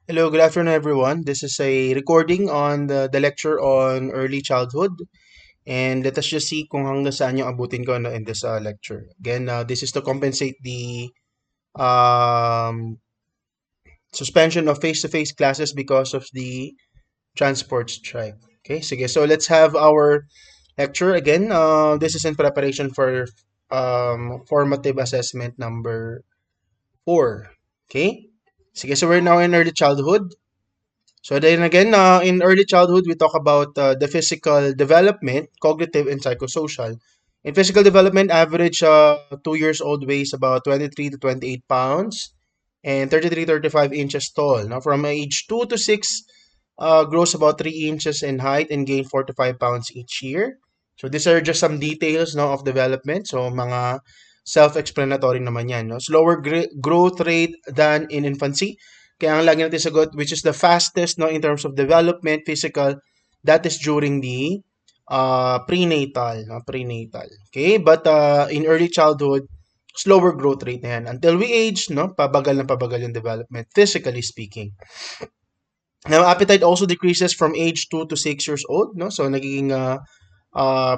Hello, good afternoon, everyone. This is a recording on the lecture on early childhood. And let us just see kung hanggang saan yung abutin ko in this lecture. Again, this is to compensate the um, suspension of face-to-face classes because of the transport strike. Okay, sige. So let's have our lecture again. This is in preparation for formative assessment number 4. Okay? Sige, so we're now in early childhood. So then again, in early childhood, we talk about the physical development, cognitive, and psychosocial. In physical development, average 2 years old weighs about 23 to 28 pounds and 33 to 35 inches tall. Now, from age 2 to 6, grows about 3 inches in height and gain 4 to 5 pounds each year. So these are just some details no, of development. So mga self-explanatory naman yan. No? Slower growth rate than in infancy. Kaya ang lagi natin sagot, which is the fastest no, in terms of development, physical, that is during the prenatal. No? Prenatal. Okay? But in early childhood, slower growth rate na yan. Until we age, no, pabagal na pabagal yung development, physically speaking. Now, appetite also decreases from age 2 to 6 years old, no? So, nagiging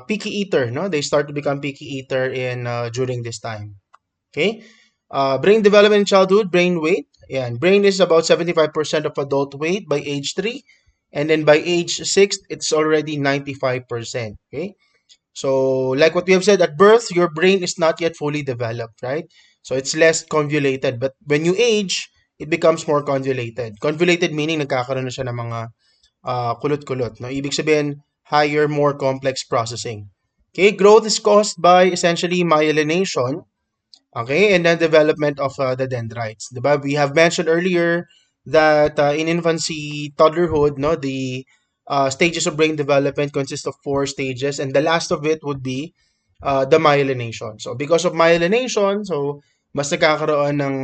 picky eater, no? They start to become picky eater in during this time. Okay? Brain development in childhood, brain weight. Yeah, and brain is about 75% of adult weight by age 3. And then by age 6, it's already 95%. Okay? So, like what we have said, at birth, your brain is not yet fully developed, right? So, it's less convoluted. But when you age, it becomes more convoluted. Convoluted meaning nagkakaroon na siya ng mga kulot-kulot. No? Ibig sabihin, higher, more complex processing. Okay, growth is caused by essentially myelination, okay, and then development of the dendrites. Diba? We have mentioned earlier that in infancy, toddlerhood, no, the stages of brain development consist of 4 stages, and the last of it would be the myelination. So because of myelination, so mas nagkakaroon ng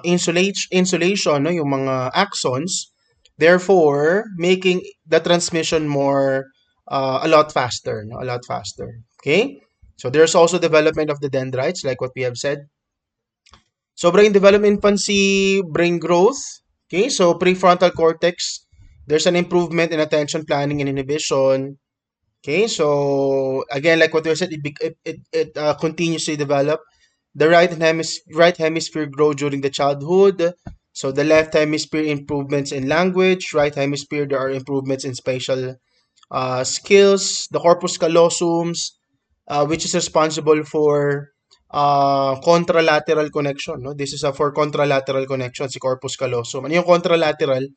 insulation, no, yung mga axons, therefore making the transmission more a lot faster, no, a lot faster. Okay? So there's also development of the dendrites, like what we have said. So brain development, infancy, brain growth. Okay, so prefrontal cortex, there's an improvement in attention planning and inhibition. Okay, so again, like what we have said, it continuously develop. The right hemisphere grow during the childhood. So the left hemisphere improvements in language. Right hemisphere there are improvements in spatial skills. The corpus callosums, which is responsible for contralateral connection. No? This is for contralateral connection, si corpus callosum. Ano yung contralateral?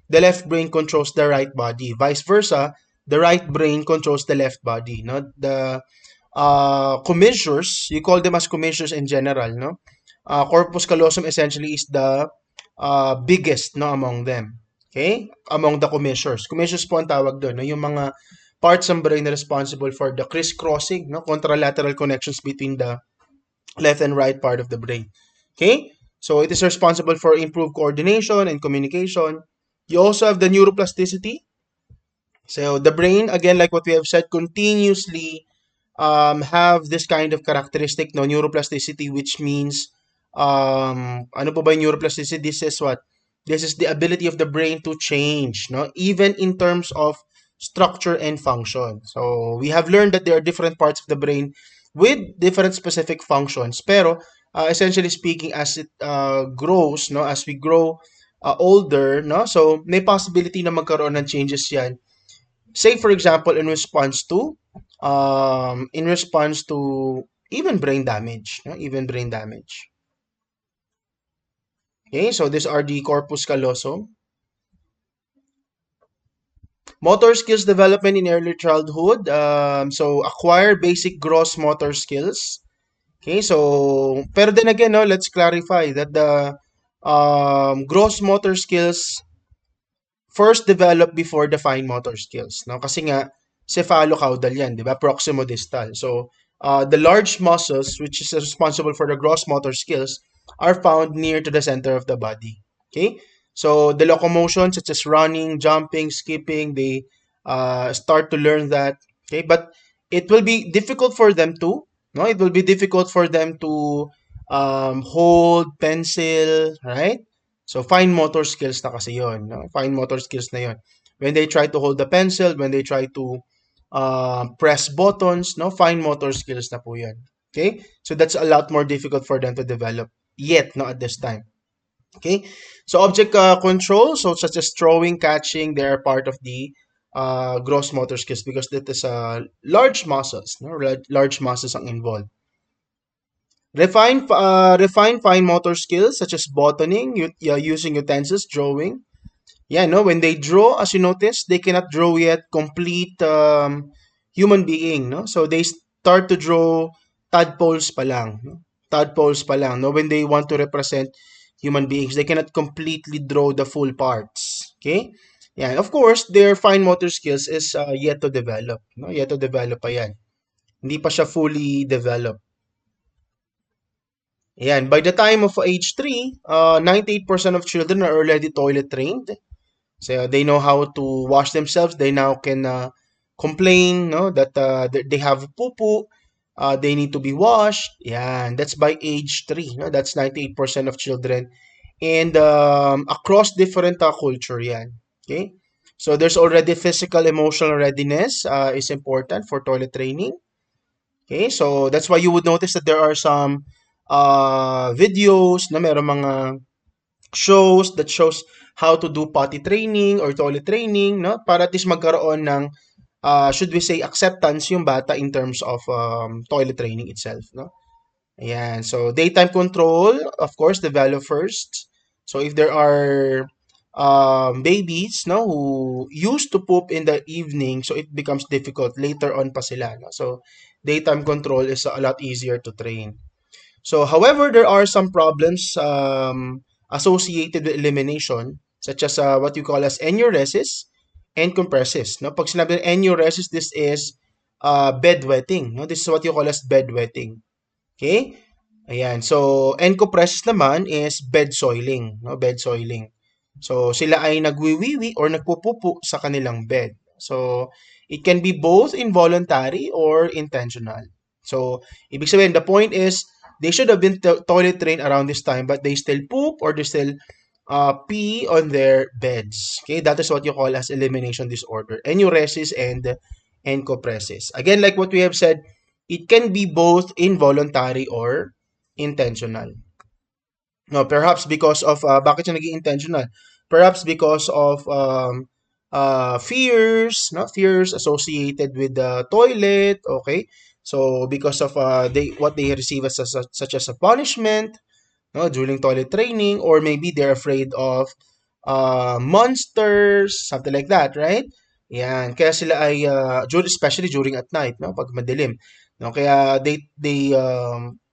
The left brain controls the right body. Vice versa, the right brain controls the left body. No? The commissures, you call them as commissures in general. No? Corpus callosum essentially is the biggest no, among them. Okay? Among the commissures. Commissures po ang tawag doon. No? Yung mga parts ng brain na responsible for the crisscrossing, no, contralateral connections between the left and right part of the brain. Okay? So it is responsible for improved coordination and communication. You also have the neuroplasticity. So the brain, again, like what we have said, continuously have this kind of characteristic, no, neuroplasticity, which means, ano po ba yung neuroplasticity? This is what? This is the ability of the brain to change, no, even in terms of structure and function. So we have learned that there are different parts of the brain with different specific functions. Pero essentially speaking, as it grows, no, as we grow older, no, so may possibility na magkaroon ng changes yan. Say for example, in response to even brain damage, no? Even brain damage. Okay, so these are the corpus callosum. Motor skills development in early childhood. So acquire basic gross motor skills. Okay, so pero then again, no, let's clarify that the gross motor skills first develop before the fine motor skills. No? Kasi nga, cephalocaudal yan, di ba? Proximodistal. So, the large muscles, which is responsible for the gross motor skills, are found near to the center of the body. Okay? So, the locomotion, such as running, jumping, skipping, they start to learn that. Okay? But it will be difficult for them to, no? It will be difficult for them to hold pencil, right? So fine motor skills na kasi yon, no? Fine motor skills na yon. When they try to hold the pencil, when they try to press buttons, no? Fine motor skills na po yan. Okay? So that's a lot more difficult for them to develop yet, no, at this time. Okay? So object control, so such as throwing, catching, they are part of the gross motor skills because that is large muscles, no? Large muscles ang involved. Refine fine motor skills such as bottoning, using utensils, drawing. Yeah, no, when they draw, as you notice, they cannot draw yet complete human being, no? So they start to draw tadpoles pa lang, no? Tadpoles pa lang, no? When they want to represent human beings, they cannot completely draw the full parts, okay? Yeah, and of course, their fine motor skills is yet to develop, no? Yet to develop pa yan. Hindi pa siya fully developed. Ayan, by the time of age 3, 98% of children are already toilet trained. So they know how to wash themselves. They now can complain, no, that they have poo-poo. They need to be washed. Yeah, and that's by age 3. No, that's 98% of children, and across different culture. Yeah, okay. So there's already physical, emotional readiness is important for toilet training. Okay, so that's why you would notice that there are some videos na meron mga shows that shows how to do potty training or toilet training, no? Para at least magkaroon ng, should we say, acceptance yung bata in terms of toilet training itself, no? Ayan. So, daytime control, of course, develop first. So, if there are babies, no, who used to poop in the evening, so it becomes difficult later on pa sila, no? So, daytime control is a lot easier to train. So, however, there are some problems associated with elimination, such as what you call as enuresis and compressis. No? Pag sinabi ng enuresis, this is bedwetting. No? This is what you call as bedwetting. Okay? Ayan. So, encompressis naman is bed soiling. No? Bed soiling. So, sila ay nagwiwiwi or nagpupupu sa kanilang bed. So, it can be both involuntary or intentional. So, ibig sabihin, the point is, they should have been toilet trained around this time, but they still poop or they still pee on their beds. Okay, that is what you call as elimination disorder. Enuresis and encopresis. Again, like what we have said, it can be both involuntary or intentional. No, perhaps because of bakit siya naging intentional? Perhaps because of fears, no, fears associated with the toilet. Okay, so because of what they receive as such as a punishment, no, during toilet training, or maybe they're afraid of monsters, something like that, right? Yan, kaya sila ay especially during at night, no, pag madilim, no, kaya they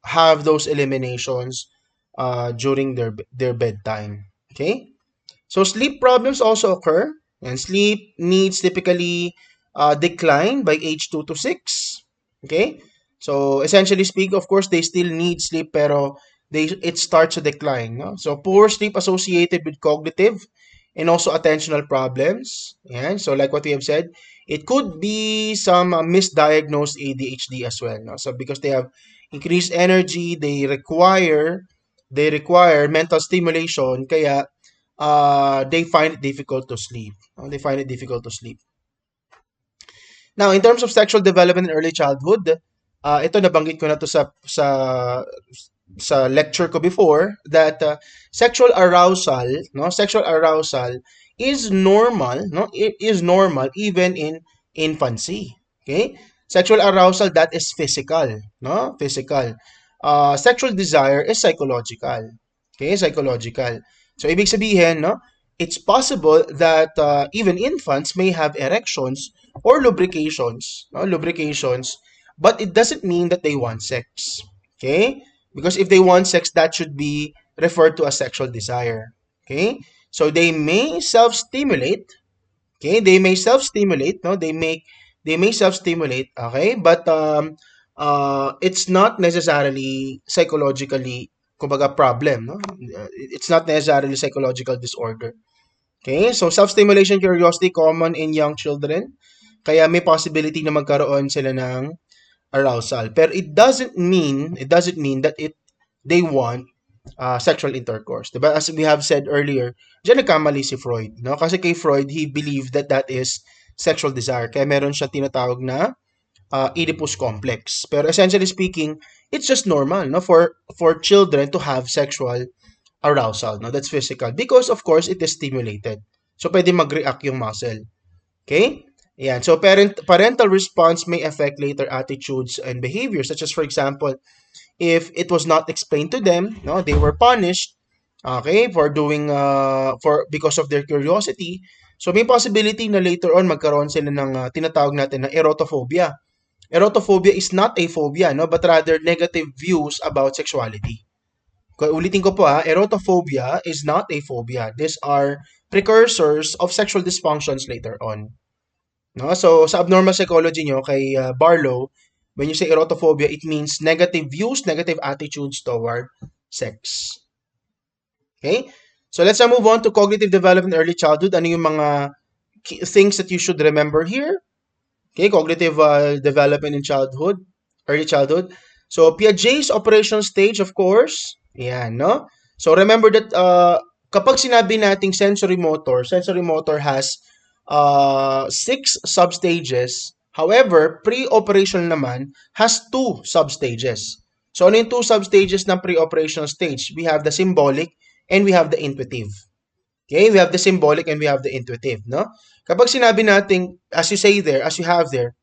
have those eliminations during their bedtime. Okay, so sleep problems also occur, and sleep needs typically decline by age 2 to 6. Okay, so essentially speaking, of course, they still need sleep, pero it starts to decline. No? So poor sleep associated with cognitive and also attentional problems. Yeah, so like what we have said, it could be some misdiagnosed ADHD as well. No? So because they have increased energy, they require mental stimulation, kaya they find it difficult to sleep. They find it difficult to sleep. Now, in terms of sexual development in early childhood, ito nabanggit ko na to sa lecture ko before, that sexual arousal, no, sexual arousal is normal, no, it is normal even in infancy. Okay, sexual arousal, that is physical, no, physical. Sexual desire is psychological. Okay, psychological. So ibig sabihin, no, it's possible that even infants may have erections or lubrications, no, lubrications, but it doesn't mean that they want sex. Okay, because if they want sex, that should be referred to as sexual desire. Okay, so they may self-stimulate. Okay, they may self-stimulate. No, they may self-stimulate. Okay, but it's not necessarily psychologically, kumbaga, problem. No, it's not necessarily psychological disorder. Okay, so self-stimulation curiosity common in young children. Kaya may possibility na magkaroon sila ng arousal. Pero it doesn't mean that they want sexual intercourse. Diba? As we have said earlier, diyan nagkamali si Freud. No? Kasi kay Freud, he believed that that is sexual desire. Kaya meron siya tinatawag na Oedipus complex. Pero essentially speaking, it's just normal no for children to have sexual arousal. No, that's physical because of course it is stimulated. So pwede mag-react yung muscle. Okay? Yan. So parental response may affect later attitudes and behaviors, such as for example, if it was not explained to them, no, they were punished, okay, for doing for because of their curiosity. So may possibility na later on magkaroon sila ng tinatawag natin na erotophobia. Erotophobia is not a phobia, no, but rather negative views about sexuality. Ulitin ko po erotophobia is not a phobia. These are precursors of sexual dysfunctions later on. No? So, sa abnormal psychology nyo, kay Barlow, when you say erotophobia, it means negative views, negative attitudes toward sex. Okay? So, let's now move on to cognitive development in early childhood. Ano yung mga things that you should remember here? Okay, cognitive development in childhood, early childhood. So, Piaget's operational stage, of course. Yan, no? So, remember that kapag sinabi nating sensory motor has 6 substages. However, pre-operational naman has 2 substages. So, ano yung 2 substages ng pre-operational stage? We have the symbolic and we have the intuitive. Okay, we have the symbolic and we have the intuitive, no? Kapag sinabi natin, as you have there,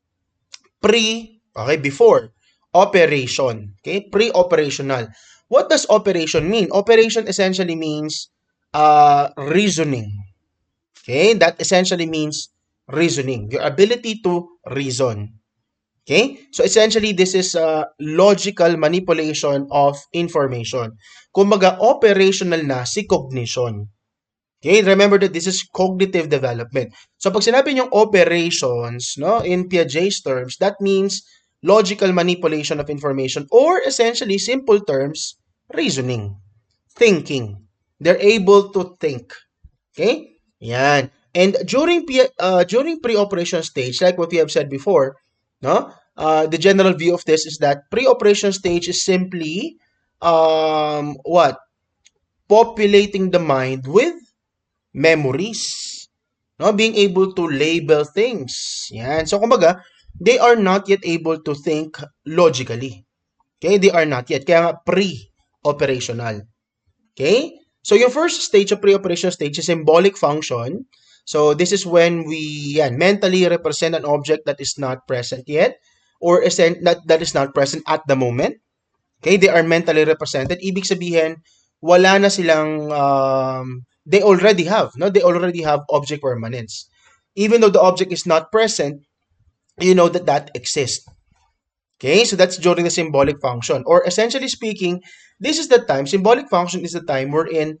before, operation, okay, pre-operational. What does operation mean? Operation essentially means reasoning, okay? That essentially means reasoning, your ability to reason, okay? So essentially, this is logical manipulation of information. Kumbaga, operational na si cognition. Okay, remember that this is cognitive development. So pag sinabi niyong operations, no, in Piaget's terms, that means logical manipulation of information or essentially simple terms, reasoning, thinking. They're able to think. Okay? Yan. And during pre-operation stage, like what we have said before, no? The general view of this is that pre-operation stage is simply what? Populating the mind with memories, no, being able to label things. Yan. So kumbaga, they are not yet able to think logically. Okay? They are not yet. Kaya nga pre-operational. Okay? So yung first stage of pre-operational stage is symbolic function. So this is when we mentally represent an object that is not present yet or that is not present at the moment. Okay? They are mentally represented. Ibig sabihin, wala na silang they already have object permanence. Even though the object is not present, you know that exists. Okay, so that's during the symbolic function. Or essentially speaking, this is the time, symbolic function is the time wherein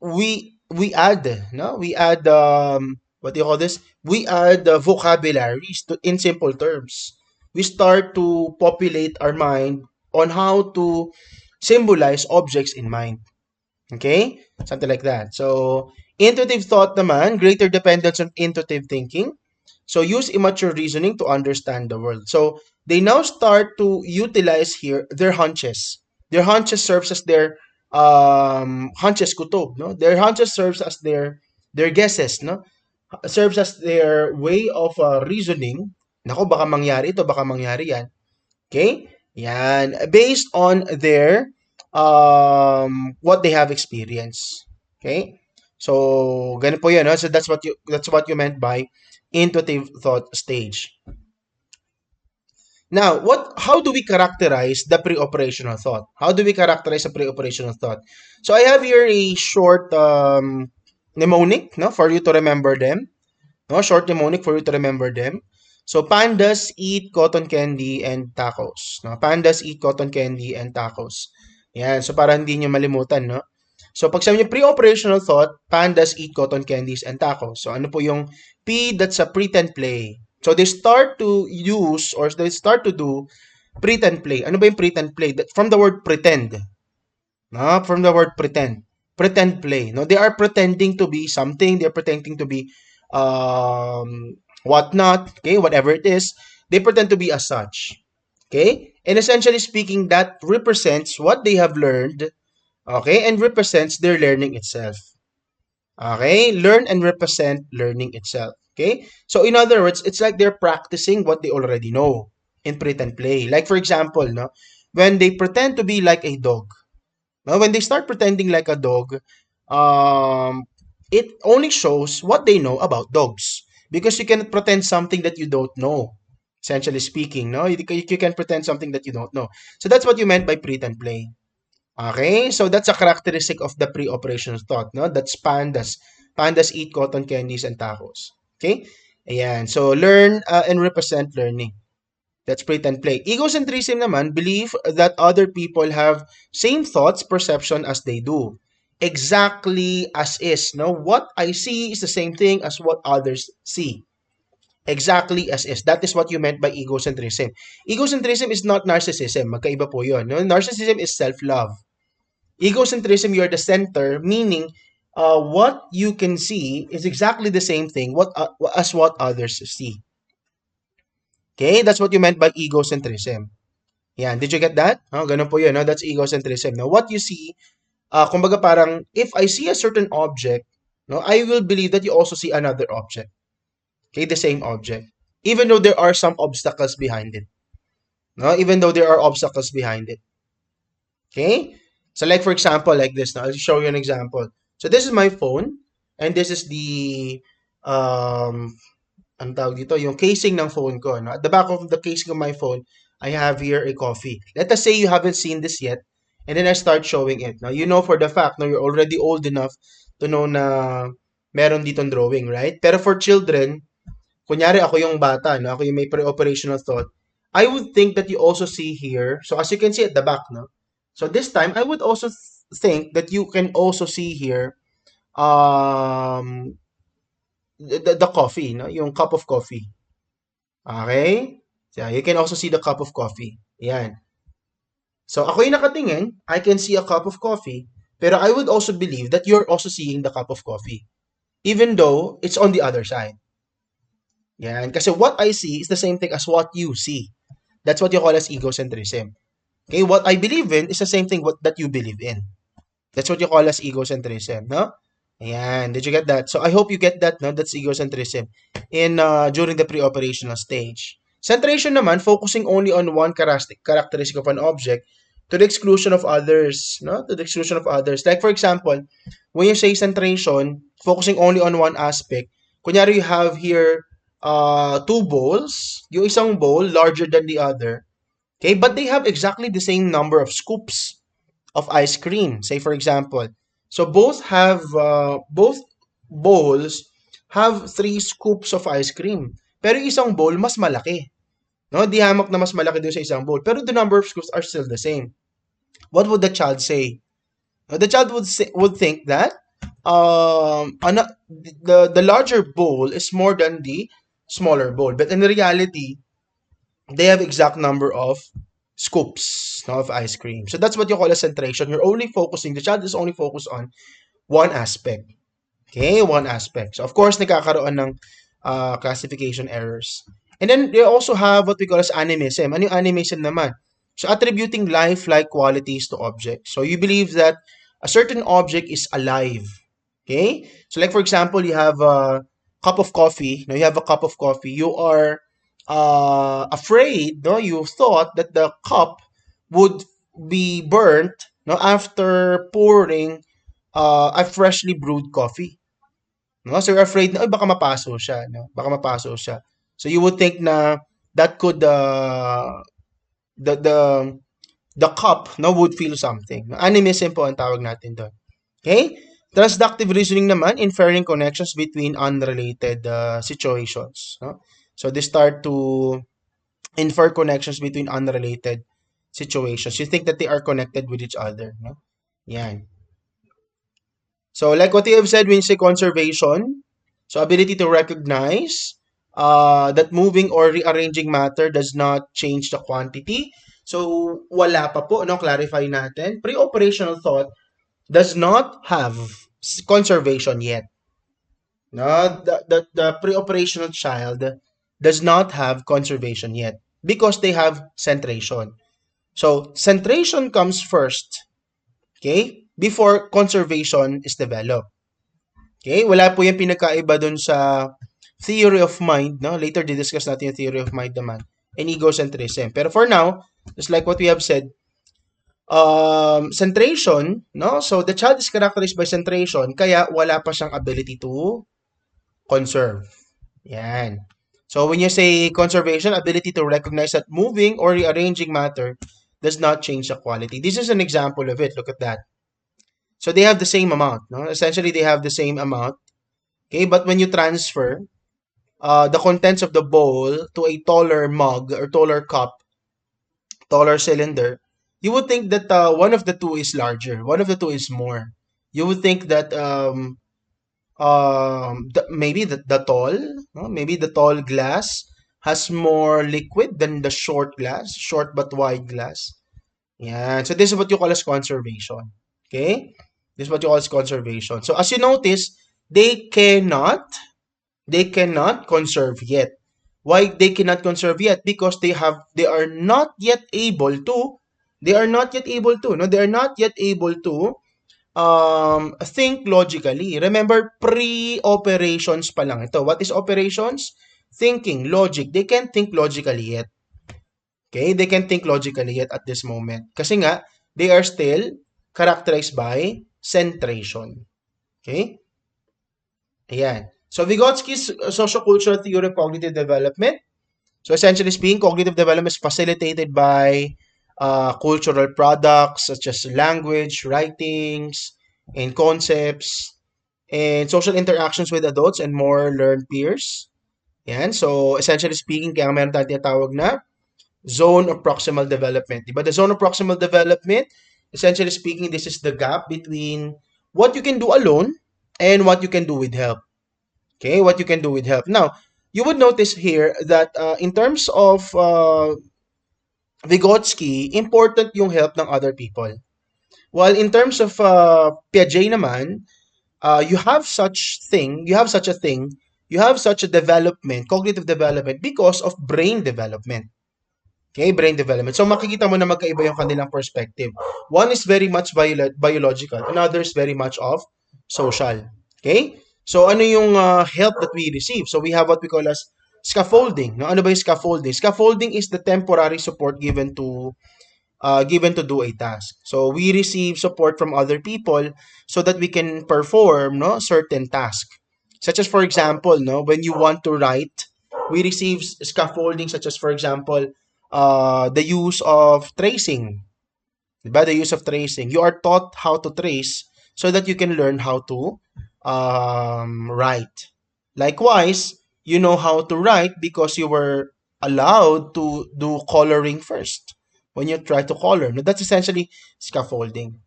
we add, no? We add what do you call this? We add vocabularies in simple terms. We start to populate our mind on how to symbolize objects in mind. Okay? Something like that. So, intuitive thought naman, greater dependence on intuitive thinking. So, use immature reasoning to understand the world. So, they now start to utilize here their hunches. Their hunches serves as their hunches kutub, no? Their hunches serves as their guesses, no? Serves as their way of reasoning. Nako, baka mangyari ito, baka mangyari yan. Okay? Yan. Based on their what they have experienced. Okay? So, ganun po yan. No? So, that's what you meant by intuitive thought stage. Now, how do we characterize the pre-operational thought? How do we characterize a pre-operational thought? So, I have here a short mnemonic, no, for you to remember them. No, short mnemonic for you to remember them. So, pandas eat cotton candy and tacos. No? Pandas eat cotton candy and tacos. Yan. So, para hindi nyo malimutan, no? So, pag sabi nyo pre-operational thought, pandas eat cotton candies and tacos. So, ano po yung P? That's a pretend play. So, they start to use or they start to do pretend play. Ano ba yung pretend play? From the word pretend. No? From the word pretend. Pretend play. No? They are pretending to be something. They're pretending to be whatnot. Okay? Whatever it is. They pretend to be as such. Okay? And essentially speaking, that represents what they have learned, okay, and represents their learning itself. Okay, learn and represent learning itself. Okay, so in other words, it's like they're practicing what they already know in pretend play. Like for example, no, when they pretend to be like a dog, no, when they start pretending like a dog, um, it only shows what they know about dogs because you cannot pretend something that you don't know. Essentially speaking, no, you can pretend something that you don't know. So that's what you meant by pretend play. Okay, so that's a characteristic of the pre-operational thought, no? That's pandas. Pandas eat cotton candies and tacos. Okay? Ayan. So, learn and represent learning. That's pretend play. Egocentrism naman, believe that other people have same thoughts, perception as they do. Exactly as is, no? What I see is the same thing as what others see. Exactly as is. That is what you meant by egocentrism. Egocentrism is not narcissism. Magkaiba po yun. No? Narcissism is self-love. Egocentrism, you're the center, meaning what you can see is exactly the same thing as what others see. Okay, that's what you meant by egocentrism. Yan, did you get that? Oh, ganun po yun, no? That's egocentrism. Now, what you see, kumbaga parang, if I see a certain object, no, I will believe that you also see another object. Okay, the same object. Even though there are some obstacles behind it. No, even though there are obstacles behind it. Okay? So like for example, like this now, I'll show you an example. So this is my phone and this is the ang tawag dito, yung casing ng phone ko, no? At the back of the casing of my phone, I have here a coffee. Let us say you haven't seen this yet and then I start showing it. Now, you know for the fact na you're already old enough to know na meron ditong drawing, right? Pero for children, kunyari ako yung bata, no? Ako yung may pre-operational thought, I would think that you also see here. So as you can see at the back, no? So this time, I would also think that you can also see here um, the coffee, no? Yung cup of coffee. Okay? So you can also see the cup of coffee. Yan. So ako yung nakatingin, I can see a cup of coffee, pero I would also believe that you're also seeing the cup of coffee, even though it's on the other side. Yan. Kasi what I see is the same thing as what you see. That's what you call as egocentrism. Okay, what I believe in is the same thing that you believe in. That's what you call as egocentrism, no? Ayan, did you get that? So I hope you get that, no? That's egocentrism in during the pre-operational stage. Centration naman, focusing only on one characteristic of an object to the exclusion of others, no? To the exclusion of others. Like for example, when you say centration, focusing only on one aspect, kunyari you have here two bowls, yung isang bowl larger than the other, okay? But they have exactly the same number of scoops of ice cream. Say for example, so both bowls have three scoops of ice cream. Pero yung isang bowl mas malaki. No, di hamak na mas malaki doon sa isang bowl. Pero the number of scoops are still the same. What would the child say? The child would think that the larger bowl is more than the smaller bowl. But in reality, they have exact number of scoops, no, of ice cream. So that's what you call a centration. You're only focusing, the child is only focused on one aspect. Okay, one aspect. So of course, nagkakaroon ng classification errors. And then they also have what we call as animism. Ano yung animism naman? So attributing life-like qualities to objects. So you believe that a certain object is alive. Okay? So like for example, you have a cup of coffee. Now you have a cup of coffee. You are afraid, no? You thought that the cup would be burnt, no, after pouring a freshly brewed coffee. No? So you're afraid na, ay, baka mapaso siya. No? Baka mapaso siya. So you would think na that could, the, the, the cup, no, would feel something. No? Animism po ang tawag natin doon. Okay? Transductive reasoning naman, inferring connections between unrelated situations. No? So they start to infer connections between unrelated situations. You think that they are connected with each other. No? Yan. So like what you have said when you say conservation, so ability to recognize that moving or rearranging matter does not change the quantity. So wala pa po, no? Clarify natin. Pre-operational thought does not have conservation yet. No, the pre-operational child does not have conservation yet because they have centration. So, centration comes first, okay, before conservation is developed. Okay, wala po yung pinagkaiba dun sa theory of mind, no? Later, didiscuss natin yung theory of mind naman, and egocentrism. Pero for now, just like what we have said, centration, no? So, the child is characterized by centration, kaya wala pa siyang ability to conserve. Yan. So, when you say conservation, ability to recognize that moving or rearranging matter does not change the quality. This is an example of it. Look at that. So, they have the same amount, no? Essentially, they have the same amount. Okay, but when you transfer the contents of the bowl to a taller mug or taller cup, taller cylinder, you would think that one of the two is larger, one of the two is more. You would think that maybe the tall, no? Maybe the tall glass has more liquid than the short glass, short but wide glass. Yeah, so this is what you call as conservation. Okay, this is what you call as conservation. So as you notice, they cannot they cannot conserve yet. Why they cannot conserve yet? Because they are not yet able to no, they are not yet able to think logically. Remember, pre-operations pa lang ito. What is operations? Thinking, logic. They can't think logically yet. Okay? They can't think logically yet at this moment. Kasi nga, they are still characterized by centration. Okay? Ayan. So, Vygotsky's sociocultural theory of cognitive development. So, essentially speaking, cognitive development is facilitated by cultural products such as language, writings, and concepts, and social interactions with adults and more learned peers. Yan. So, essentially speaking, kaya meron tayong tinatawag na zone of proximal development. Diba? The zone of proximal development, essentially speaking, this is the gap between what you can do alone and what you can do with help. Okay, what you can do with help. Now, you would notice here that in terms of Vygotsky, important yung help ng other people. While in terms of Piaget naman, you have such a thing, you have such a development, cognitive development, because of brain development. Okay, brain development. So makikita mo na magkaiba yung kanilang perspective. One is very much biological, another is very much of social. Okay? So ano yung help that we receive? So we have what we call as scaffolding. No? Ano ba yung scaffolding? Scaffolding is the temporary support given to do a task. So we receive support from other people so that we can perform certain task. Such as for example, when you want to write, we receive scaffolding such as for example, the use of tracing. Diba? The use of tracing. You are taught how to trace so that you can learn how to write. Likewise, you know how to write because you were allowed to do coloring first when you try to color. No, that's essentially scaffolding.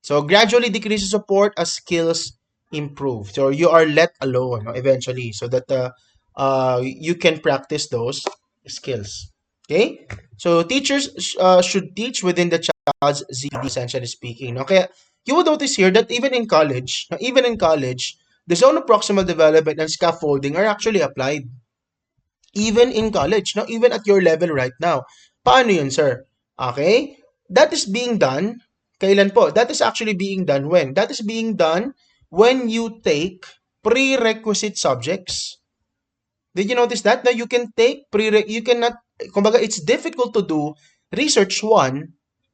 So gradually decreases support as skills improve. So you are let alone eventually so that you can practice those skills. Okay? So teachers should teach within the child's ZD, essentially speaking. Okay? You would notice here that even in college, the zone of proximal development and scaffolding are actually applied. Even in college, even at your level right now. Paano yun, sir? Okay? That is being done. Kailan po? That is actually being done when? That is being done when you take prerequisite subjects. Did you notice that? Now you can take you cannot, kumbaga, it's difficult to do research 1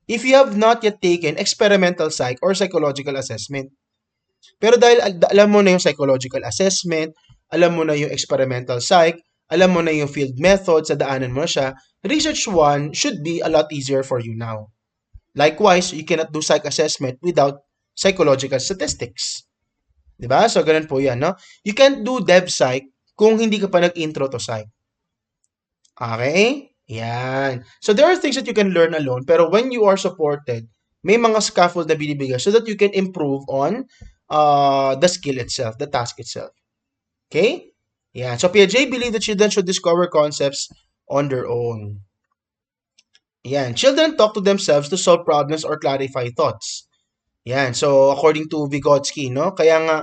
if you have not yet taken experimental psych or psychological assessment. Pero dahil alam mo na yung psychological assessment, alam mo na yung experimental psych, alam mo na yung field method, sa daanan mo na siya, research 1 should be a lot easier for you now. Likewise, you cannot do psych assessment without psychological statistics. Diba? So, ganun po yan, no? You can't do dev psych kung hindi ka pa nag-intro to psych. Okay? Yan. So, there are things that you can learn alone, pero when you are supported, may mga scaffold na binibigay so that you can improve on the skill itself, the task itself. Okay? Yeah. So Piaget believed that children should discover concepts on their own. Yan. Children talk to themselves to solve problems or clarify thoughts. Yan. So according to Vygotsky, kaya nga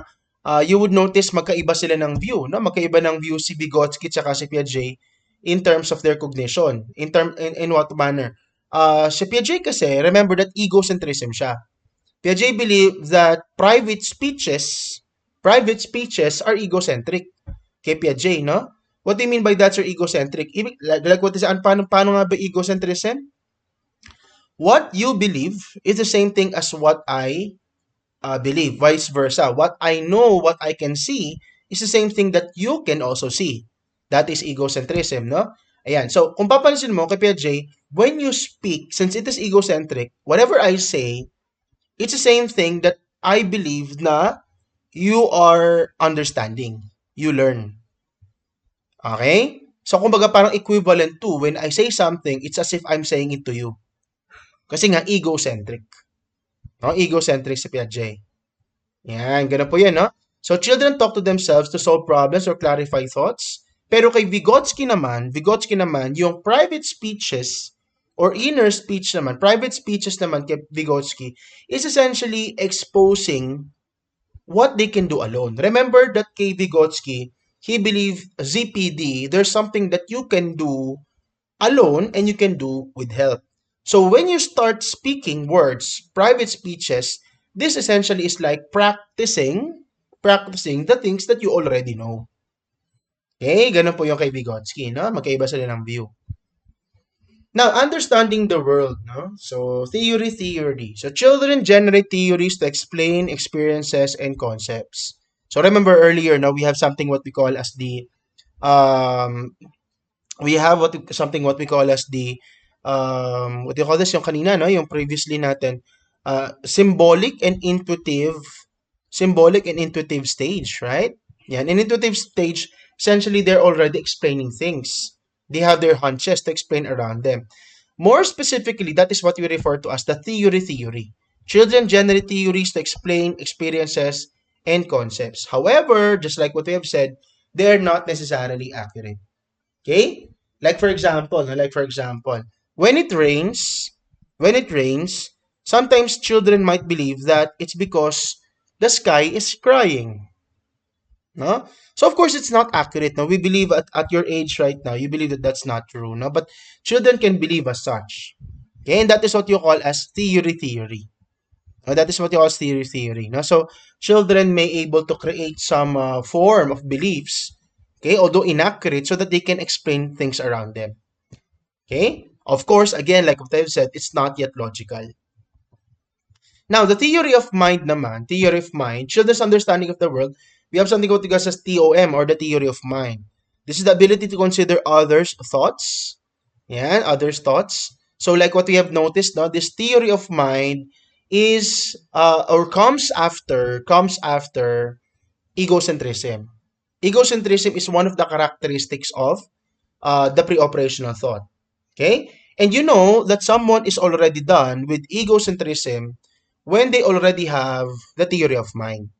you would notice magkaiba sila ng view, Magkaiba ng view si Vygotsky at si Piaget in terms of their cognition. In what manner? Si Piaget kasi, remember that egocentrism siya. Piaget believed that private speeches are egocentric. Kay Piaget, no? What do you mean by that's egocentric? Like what is, paano nga ba egocentrism? What you believe is the same thing as what I believe, vice versa. What I know, what I can see, is the same thing that you can also see. That is egocentrism, no? Ayan. So, kung papansin mo kay Piaget, when you speak, since it is egocentric, whatever I say, it's the same thing that I believe na you are understanding. You learn. Okay? So, kumbaga parang equivalent to when I say something, it's as if I'm saying it to you. Kasi nga, egocentric. No? Egocentric si Piaget. Yan, ganun po yan, no? So, children talk to themselves to solve problems or clarify thoughts. Pero kay Vygotsky naman, yung private speeches or inner speech naman, private speeches naman kay Vygotsky is essentially exposing what they can do alone. Remember that kay Vygotsky, he believed ZPD, there's something that you can do alone and you can do with help. So when you start speaking words, private speeches, this essentially is like practicing the things that you already know. Okay, ganun po yung kay Vygotsky, no? Magkaiba sila ng view. Now, understanding the world, no? So, theory. So, children generate theories to explain experiences and concepts. So, remember earlier, no, we have something what we call as the um we have what we call as the what do you call this yung kanina, no, yung previously natin, symbolic and intuitive stage, right? Yan, in intuitive stage, essentially they're already explaining things. They have their hunches to explain around them. More specifically, that is what we refer to as the theory. Children generate theories to explain experiences and concepts. However, just like what we have said, they are not necessarily accurate. Okay? Like for example, when it rains, sometimes children might believe that it's because the sky is crying. No? So of course it's not accurate. No, we believe at your age right now, you believe that that's not true. No, but children can believe as such. Okay, and that is what you call as theory. No, that is what you call as theory. No, so children may able to create some form of beliefs. Okay, although inaccurate, so that they can explain things around them. Okay, of course, again, like what I've said, it's not yet logical. Now, the theory of mind, children's understanding of the world, we have something what we call as TOM or the theory of mind. This is the ability to consider others' thoughts. Yeah, others' thoughts. So, like what we have noticed, no, this theory of mind is or comes after egocentrism. Egocentrism is one of the characteristics of the pre-operational thought. Okay? And you know that someone is already done with egocentrism when they already have the theory of mind.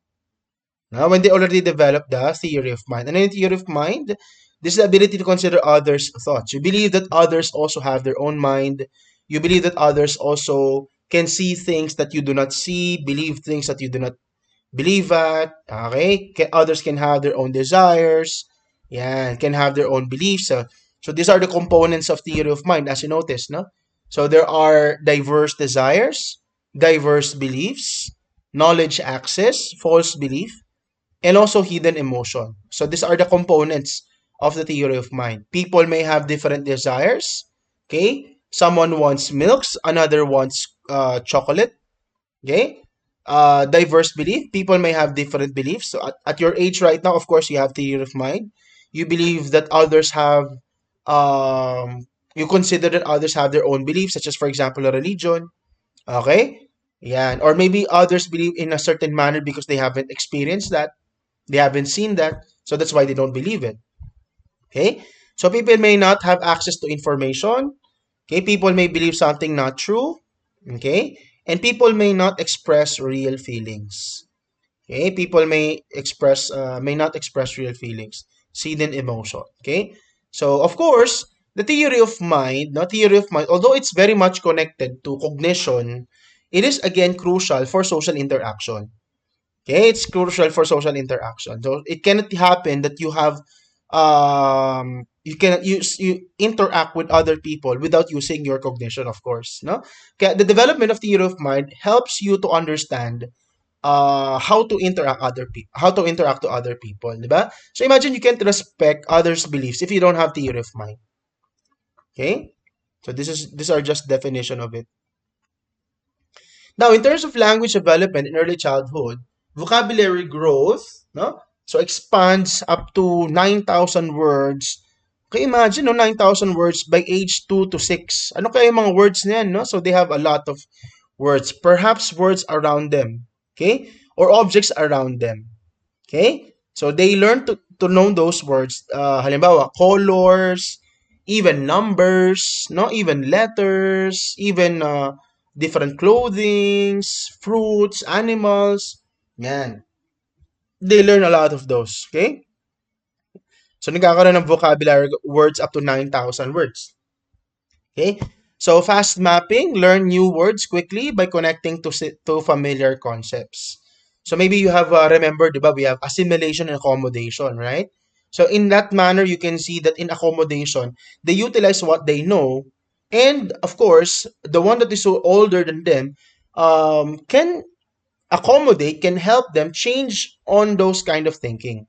Now, when they already develop the theory of mind. And in the theory of mind, this is the ability to consider others' thoughts. You believe that others also have their own mind. You believe that others also can see things that you do not see, believe things that you do not believe at. Okay? Others can have their own desires. Yeah, can have their own beliefs. So these are the components of theory of mind, as you notice, no? So there are diverse desires, diverse beliefs, knowledge access, false belief, and also hidden emotion. So these are the components of the theory of mind. People may have different desires. Okay, someone wants milks, another wants chocolate. Okay, diverse belief. People may have different beliefs. So at your age right now, of course, you have theory of mind. You believe that others have you consider that others have their own beliefs, such as, for example, a religion. Okay? Yeah. Or maybe others believe in a certain manner because they haven't experienced that. They haven't seen that. So that's why they don't believe it. Okay? So people may not have access to information. Okay? People may believe something not true. Okay? And people may not express real feelings. Okay? People may not express real feelings. Hidden emotion. Okay? So, of course, the theory of mind, although it's very much connected to cognition, it is again crucial for social interaction. Okay, it's crucial for social interaction. So it cannot happen that you have you interact with other people without using your cognition, of course, no? Kaya the development of theory of mind helps you to understand how to interact to other people, di ba? So imagine you can't respect others' beliefs if you don't have theory of mind. Okay? So these are just definition of it. Now, in terms of language development in early childhood, vocabulary growth, no? So expands up to 9,000 words. Okay, imagine, no, 9,000 words by age 2 to 6. Ano kaya yung mga words na yan, no? So they have a lot of words, perhaps words around them, okay? Or objects around them, okay? So they learn to know those words. Halimbawa, colors, even numbers, no, even letters, even different clothings, fruits, animals. Yan. They learn a lot of those, okay? So nagkakaroon ng vocabulary words up to 9,000 words. Okay? So fast mapping, learn new words quickly by connecting to familiar concepts. So maybe you have remember, diba, we have assimilation and accommodation, right? So in that manner, you can see that in accommodation, they utilize what they know, and of course, the one that is so older than them can accommodate, can help them change on those kind of thinking.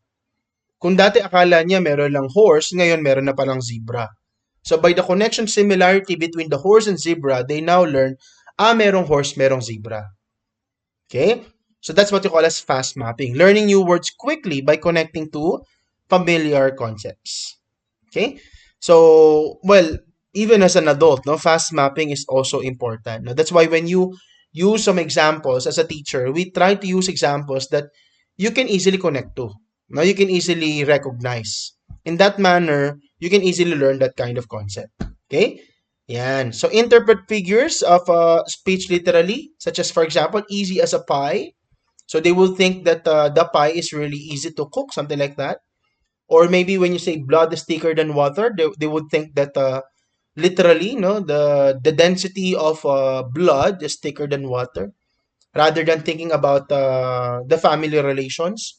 Kung dati akala niya meron lang horse, ngayon meron na palang zebra. So by the connection similarity between the horse and zebra, they now learn, merong horse, merong zebra. Okay? So that's what you call as fast mapping. Learning new words quickly by connecting to familiar concepts. Okay? So, well, even as an adult, no, fast mapping is also important. No? That's why when you use some examples as a teacher, we try to use examples that you can easily connect to. No, you can easily recognize. In that manner, you can easily learn that kind of concept. Okay? Yan. So, interpret figures of speech literally, such as, for example, easy as a pie. So, they will think that the pie is really easy to cook, something like that. Or maybe when you say blood is thicker than water, they would think that literally, no, the density of blood is thicker than water, rather than thinking about the family relations.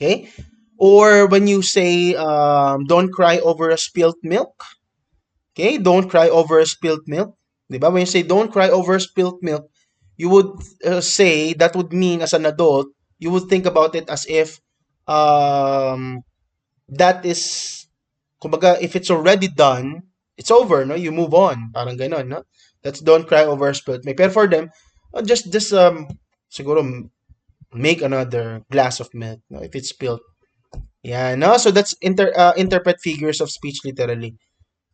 Okay? Or when you say, don't cry over a spilt milk. Okay? Don't cry over a spilt milk. Diba? When you say, don't cry over spilt milk, you would say, that would mean as an adult, you would think about it as if that is, kumbaga, if it's already done, it's over, no? You move on. Parang ganon, no? That's don't cry over spilt milk. Pero for them, just siguro make another glass of milk, no? If it's spilled. Yeah, no? So that's interpret figures of speech literally.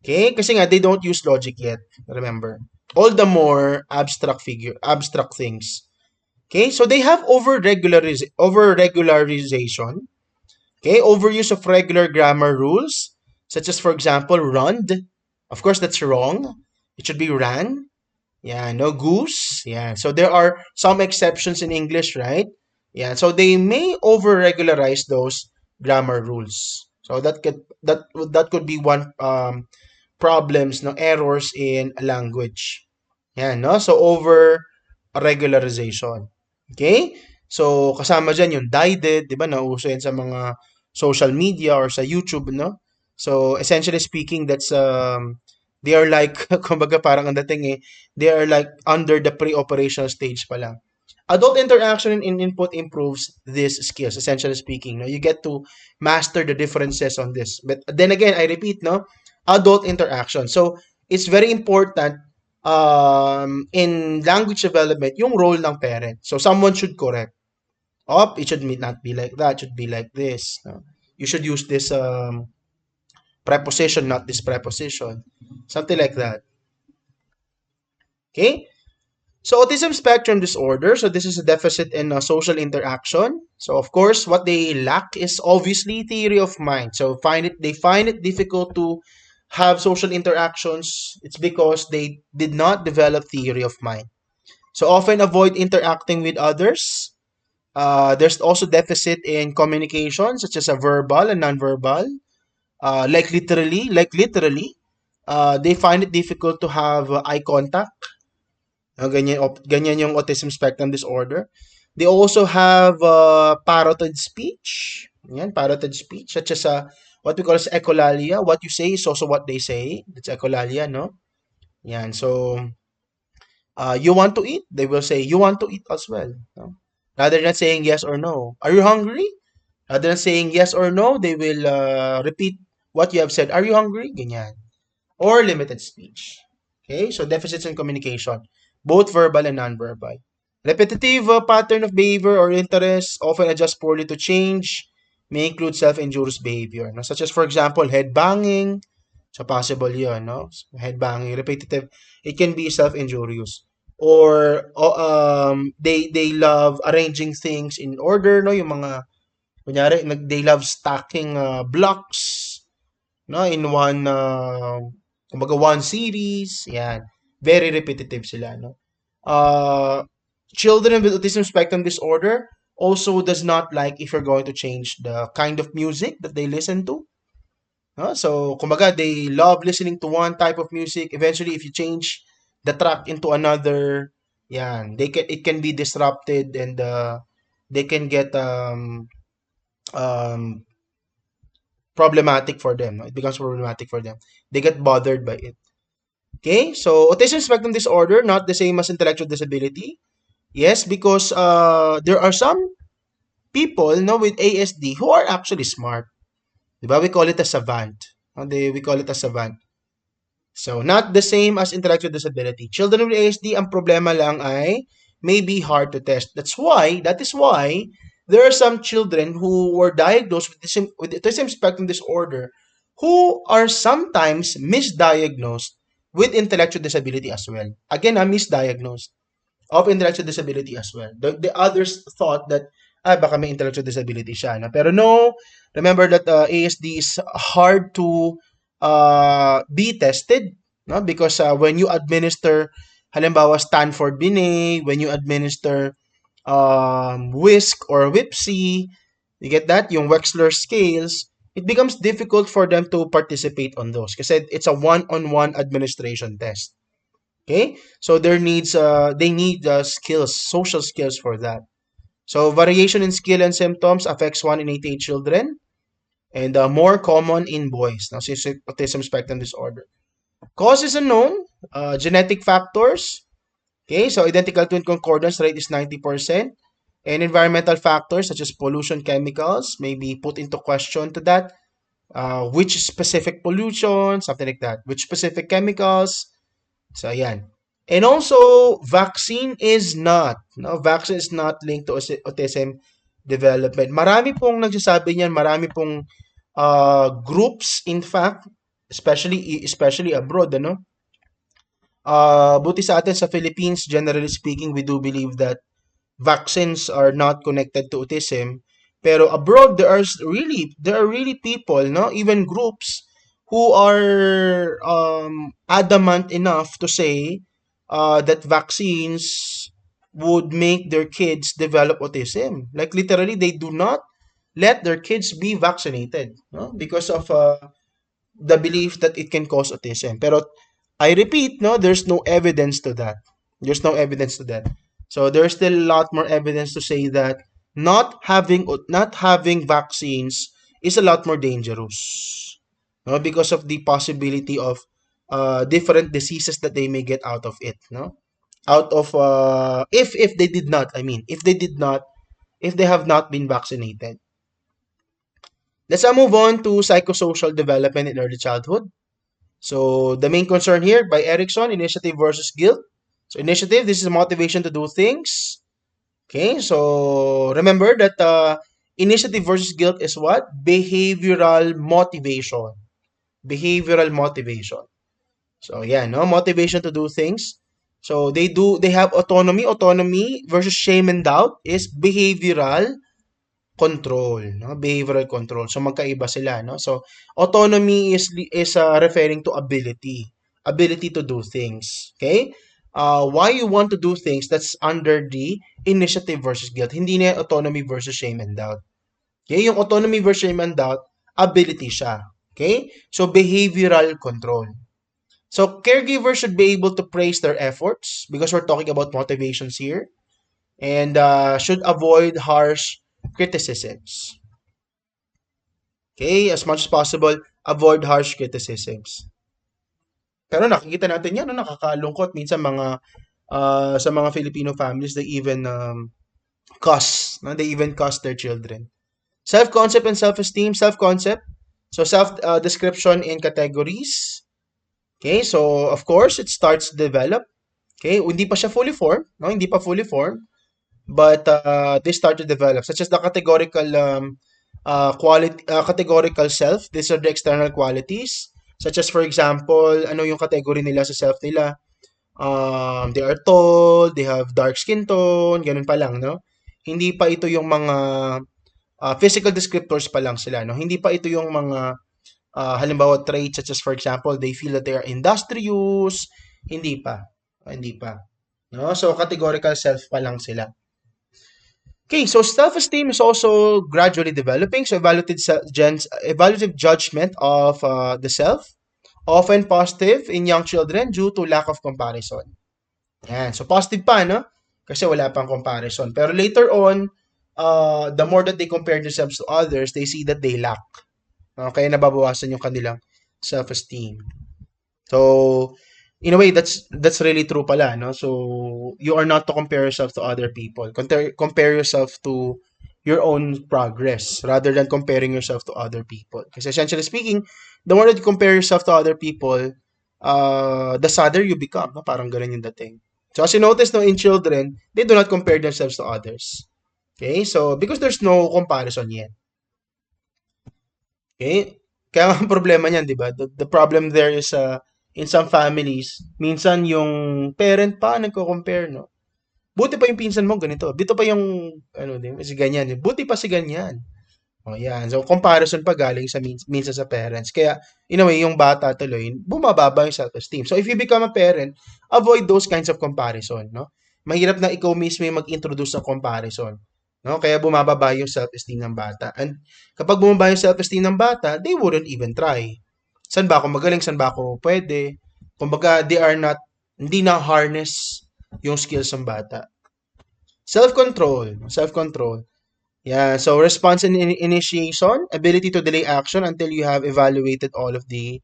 Okay? Kasi nga, they don't use logic yet. Remember. All the more abstract things. Okay? So they have over-regularization. Okay? Overuse of regular grammar rules, such as, for example, rund. Of course, that's wrong. It should be ran. Yeah, no goose. Yeah. So there are some exceptions in English, right? Yeah. So they may over-regularize those grammar rules. So that could be one problems, no, errors in a language. Yan, no? So over regularization. Okay? So kasama diyan yung dided, 'di ba? Nauso yan sa mga social media or sa YouTube, no? So essentially speaking, that's they are like kumbaga parang ang dating they are like under the pre-operational stage pa lang. Adult interaction in input improves these skills, essentially speaking. No? You get to master the differences on this. But then again, I repeat, no? Adult interaction. So, it's very important in language development, yung role ng parent. So, someone should correct. Oh, it should not be like that. It should be like this. No? You should use this preposition, not this preposition. Something like that. Okay? So autism spectrum disorder, so this is a deficit in social interaction. So of course, what they lack is obviously theory of mind. So they find it difficult to have social interactions. It's because they did not develop theory of mind. So often avoid interacting with others. There's also deficit in communication, such as a verbal and nonverbal. Like literally, they find it difficult to have eye contact. Ganyan yung autism spectrum disorder. They also have parroted speech. Yan, parroted speech, such as what we call as echolalia. What you say is also what they say. That's echolalia, no? Yan. So, you want to eat? They will say, you want to eat as well. No? Rather than saying yes or no. Are you hungry? Rather than saying yes or no, they will repeat what you have said. Are you hungry? Ganyan. Or limited speech. Okay, so deficits in communication, both verbal and nonverbal. Repetitive pattern of behavior or interest often adjust poorly to change, may include self-injurious behavior, no? Such as, for example, head banging. So possible yun, no? Head banging, repetitive. It can be self-injurious. Or they love arranging things in order, no? Yung mga, kunyari, they love stacking blocks, no, in one kumbaga one series, yan, very repetitive sila, no. uh Children with autism spectrum disorder also does not like if you're going to change the kind of music that they listen to, no? So kumbaga they love listening to one type of music. Eventually if you change the track into another, yan, it can be disrupted, and they can get um problematic for them. No? It becomes problematic for them. They get bothered by it. Okay, so autism spectrum disorder, not the same as intellectual disability. Yes, because there are some people, no, with ASD who are actually smart. Diba? We call it a savant. We call it a savant. So, not the same as intellectual disability. Children with ASD, ang problema lang ay may be hard to test. That is why, there are some children who were diagnosed with autism spectrum disorder who are sometimes misdiagnosed with intellectual disability as well. Again, misdiagnosed of intellectual disability as well. The others thought that, baka may intellectual disability siya. No? Pero no, remember that ASD is hard to be tested, no? Because when you administer, halimbawa, Stanford Binet, when you administer WISC or WIPSI, you get that? Yung Wechsler scales, it becomes difficult for them to participate on those kasi it's a one-on-one administration test. Okay, so they need skills, social skills for that. So variation in skill and symptoms affects 1 in 88 children, and more common in boys. Now, autism spectrum disorder. Cause is unknown. Genetic factors. Okay, so identical twin concordance rate is 90%. And environmental factors such as pollution, chemicals may be put into question to that. Which specific pollution, something like that. Which specific chemicals. So, ayan. And also, vaccine is not. No, vaccine is not linked to autism development. Marami pong nagsasabi niyan, marami pong groups, in fact, especially abroad, ano? Buti sa atin sa Philippines, generally speaking, we do believe that vaccines are not connected to autism. Pero abroad, there are really people, no, even groups who are adamant enough to say that vaccines would make their kids develop autism. Like literally, they do not let their kids be vaccinated, no, because of the belief that it can cause autism. Pero I repeat, no, there's no evidence to that. There's no evidence to that. So there's still a lot more evidence to say that not having vaccines is a lot more dangerous, no, because of the possibility of different diseases that they may get out of it, no, out of if they did not, I mean, if they have not been vaccinated. Let's now move on to psychosocial development in early childhood. So the main concern here by Erickson, initiative versus guilt. So initiative, this is motivation to do things. Okay, so remember that initiative versus guilt is what? Behavioral motivation. Behavioral motivation. So yeah, no, motivation to do things. So they have autonomy. Autonomy versus shame and doubt is behavioral control, no? Behavioral control. So magkaiba sila, no? So autonomy is referring to ability to do things. Okay? Why you want to do things, that's under the initiative versus guilt. Hindi na autonomy versus shame and doubt. Okay? Yung autonomy versus shame and doubt, ability siya. Okay? So behavioral control. So caregivers should be able to praise their efforts because we're talking about motivations here, and should avoid harsh criticisms. Okay? As much as possible, avoid harsh criticisms. Pero nakikita natin yan, no? Nakakalungkot. Minsan sa mga Filipino families, they even cuss. No? They even cuss their children. Self-concept and self-esteem. Self-concept. So self-description in categories. Okay, so of course, it starts to develop. Okay, hindi pa siya fully formed, no? Hindi pa fully formed, but they start to develop, such as the categorical self. These are the external qualities, such as for example, ano yung category nila sa self nila? They are tall, they have dark skin tone, ganun pa lang, no? Hindi pa ito yung mga physical descriptors pa lang sila, no? Hindi pa ito yung mga halimbawa traits such as for example, they feel that they are industrious, hindi pa. Hindi pa. No? So categorical self pa lang sila. Okay, so self-esteem is also gradually developing. So evaluative judgment of the self, often positive in young children due to lack of comparison. Yan. So positive pa, no? Kasi wala pang comparison. Pero later on, the more that they compare themselves to others, they see that they lack. Kaya nababawasan yung kanilang self-esteem. So, in a way, that's really true pala, no? So, you are not to compare yourself to other people. Compare yourself to your own progress rather than comparing yourself to other people. Because essentially speaking, the more that you compare yourself to other people, the sadder you become. No? Parang ganun yung dating. So, as you notice, no, in children, they do not compare themselves to others. Okay? So, because there's no comparison yet. Okay? Kaya nga ang problema niyan, 'di ba? The problem there is in some families, minsan yung parent pa nagko-compare, no? Buti pa yung pinsan mo ganito. Dito pa yung ano, si ganyan. Buti pa si ganyan. Oh, yan. So comparison pa galing sa minsan sa parents. Kaya in a way yung bata tuloy bumababa yung self-esteem. So if you become a parent, avoid those kinds of comparison, no? Mahirap na ikaw mismo yung mag-introduce ng comparison. No? Kaya bumababa yung self-esteem ng bata. And kapag bumaba yung self-esteem ng bata, they wouldn't even try. San ba ako magaling? San ba ako pwede? Kumbaga, they are not, hindi na harness yung skills ng bata. Self-control. Self-control. Yeah, so response and initiation, ability to delay action until you have evaluated all of the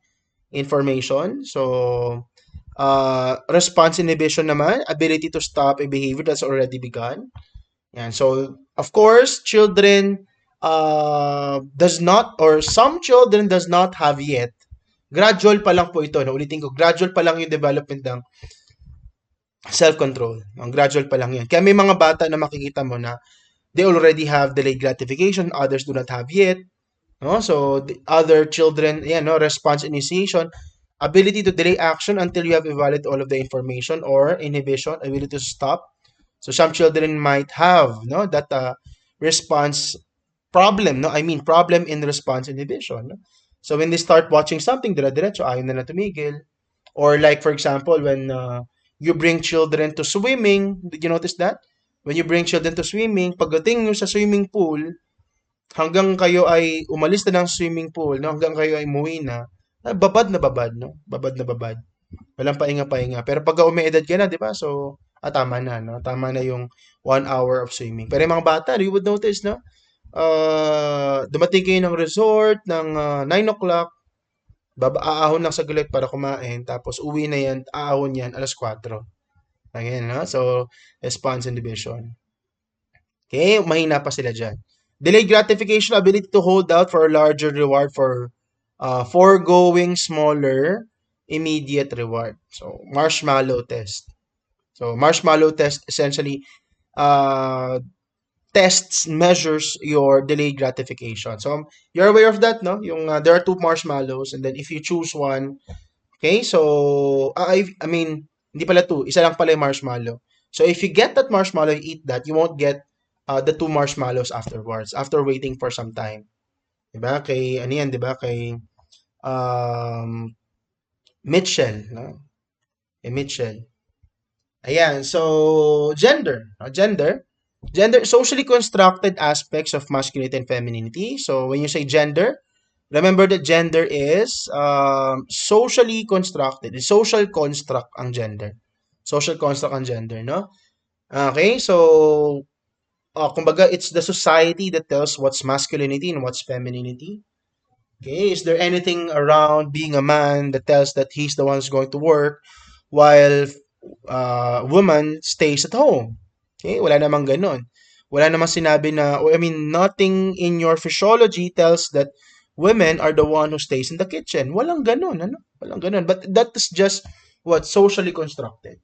information. So, response inhibition naman, ability to stop a behavior that's already begun. Yan. So, of course, children does not or some children does not have yet. Gradual pa lang po ito. No? Ulitin ko, gradual pa lang yung development ng self-control. Ang gradual pa lang yan. Kaya may mga bata na makikita mo na they already have delayed gratification, others do not have yet. No? So, the other children, yan, no? Response initiation, ability to delay action until you have evaluated all of the information, or inhibition, ability to stop. So some children might have no that response problem, no? I mean problem in response inhibition. No? So when they start watching something, dire-diretso, ayaw na tumigil. Or like for example, when you bring children to swimming, did you notice that? When you bring children to swimming, pagdating nyo sa swimming pool, hanggang kayo ay umalis na ng swimming pool, no? Hanggang kayo ay umuwi na, babad na babad, no? Babad na babad. Walang pahinga-pahinga. Pero pag umeedad ka na, di ba? So, tama na, no? Tama na yung 1 hour of swimming. Pero yung mga bata, you would notice, no? Dumating kayo ng resort ng 9 o'clock, aahon lang saglit para kumain, tapos uwi na yan, aahon yan, 4:00. Again, no? So, response inhibition. Okay, mahina pa sila dyan. Delayed gratification, ability to hold out for a larger reward for foregoing smaller immediate reward. So, marshmallow test. So, marshmallow test essentially tests, measures your delayed gratification. So, you're aware of that, no? Yung there are two marshmallows, and then if you choose one, okay, so, I mean, hindi pala two, isa lang pala yung marshmallow. So, if you get that marshmallow, you eat that, you won't get the two marshmallows afterwards, after waiting for some time. Diba? Kay, ano yan, diba? Kay, Mitchell, no? Kay Mitchell. Ayan, so, gender. Gender, socially constructed aspects of masculinity and femininity. So, when you say gender, remember that gender is socially constructed. Social construct ang gender. Social construct ang gender, no? Okay, so, kumbaga, it's the society that tells what's masculinity and what's femininity. Okay, is there anything around being a man that tells that he's the one who's going to work while woman stays at home? Okay, wala namang ganun. Wala namang sinabi na, or I mean, nothing in your physiology tells that women are the one who stays in the kitchen. Walang ganun, ano? Walang ganun. But that is just what socially constructed.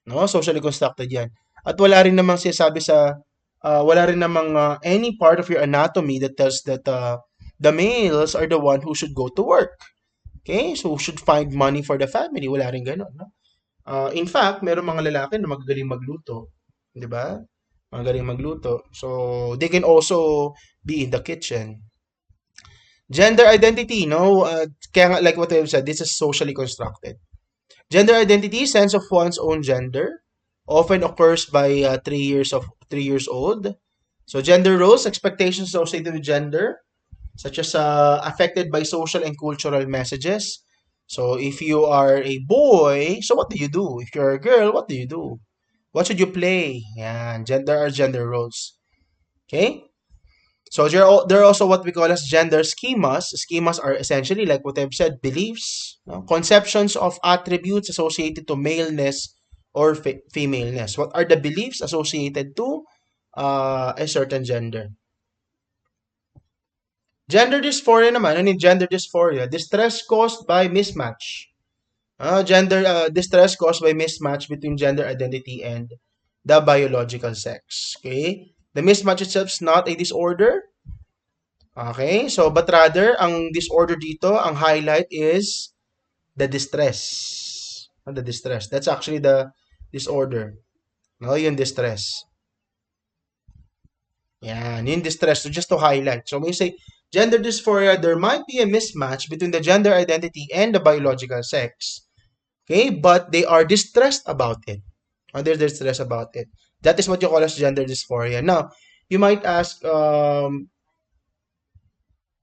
No, socially constructed 'yan. At wala rin namang sinasabi sa wala rin namang any part of your anatomy that tells that the males are the one who should go to work. Okay? So should find money for the family. Wala rin gano'n, no? In fact, meron mga lalaki na magagaling magluto, 'di ba? Magaling magluto. So they can also be in the kitchen. Gender identity, no? Kaya nga, like what I've said, this is socially constructed. Gender identity, sense of one's own gender, often occurs by 3 years old. So gender roles, expectations associated with gender, such as affected by social and cultural messages. So if you are a boy, so what do you do? If you're a girl, what do you do? What should you play? Yeah, gender are gender roles. Okay? So there are also what we call as gender schemas. Schemas are essentially, like what I've said, beliefs, no? Conceptions of attributes associated to maleness or femaleness. What are the beliefs associated to a certain gender? Gender dysphoria naman, ano yung gender dysphoria? Distress caused by mismatch. Gender distress caused by mismatch between gender identity and the biological sex. Okay? The mismatch itself is not a disorder. Okay, so but rather, ang disorder dito, ang highlight is the distress. The distress. That's actually the disorder. No, yung distress. Yan, yung distress. So just to highlight. So when you say gender dysphoria, there might be a mismatch between the gender identity and the biological sex. Okay, but they are distressed about it. They're distressed about it. That is what you call as gender dysphoria. Now, you might ask,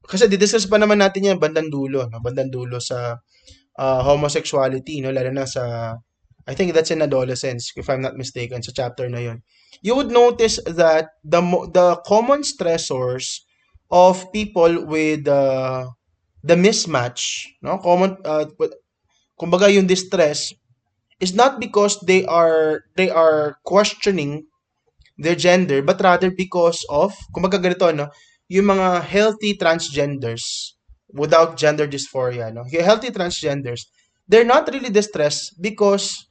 kasi didiscuss pa naman natin yan bandang dulo, no? Bandang dulo sa homosexuality, no? Lalo na sa, I think that's in adolescence, if I'm not mistaken, sa chapter na yun. You would notice that the common stressors of people with the mismatch, no? Kumbaga yung distress is not because they are questioning their gender, but rather because of, kumbaga ganito, no? Yung mga healthy transgenders without gender dysphoria, no? Yung healthy transgenders, they're not really distressed because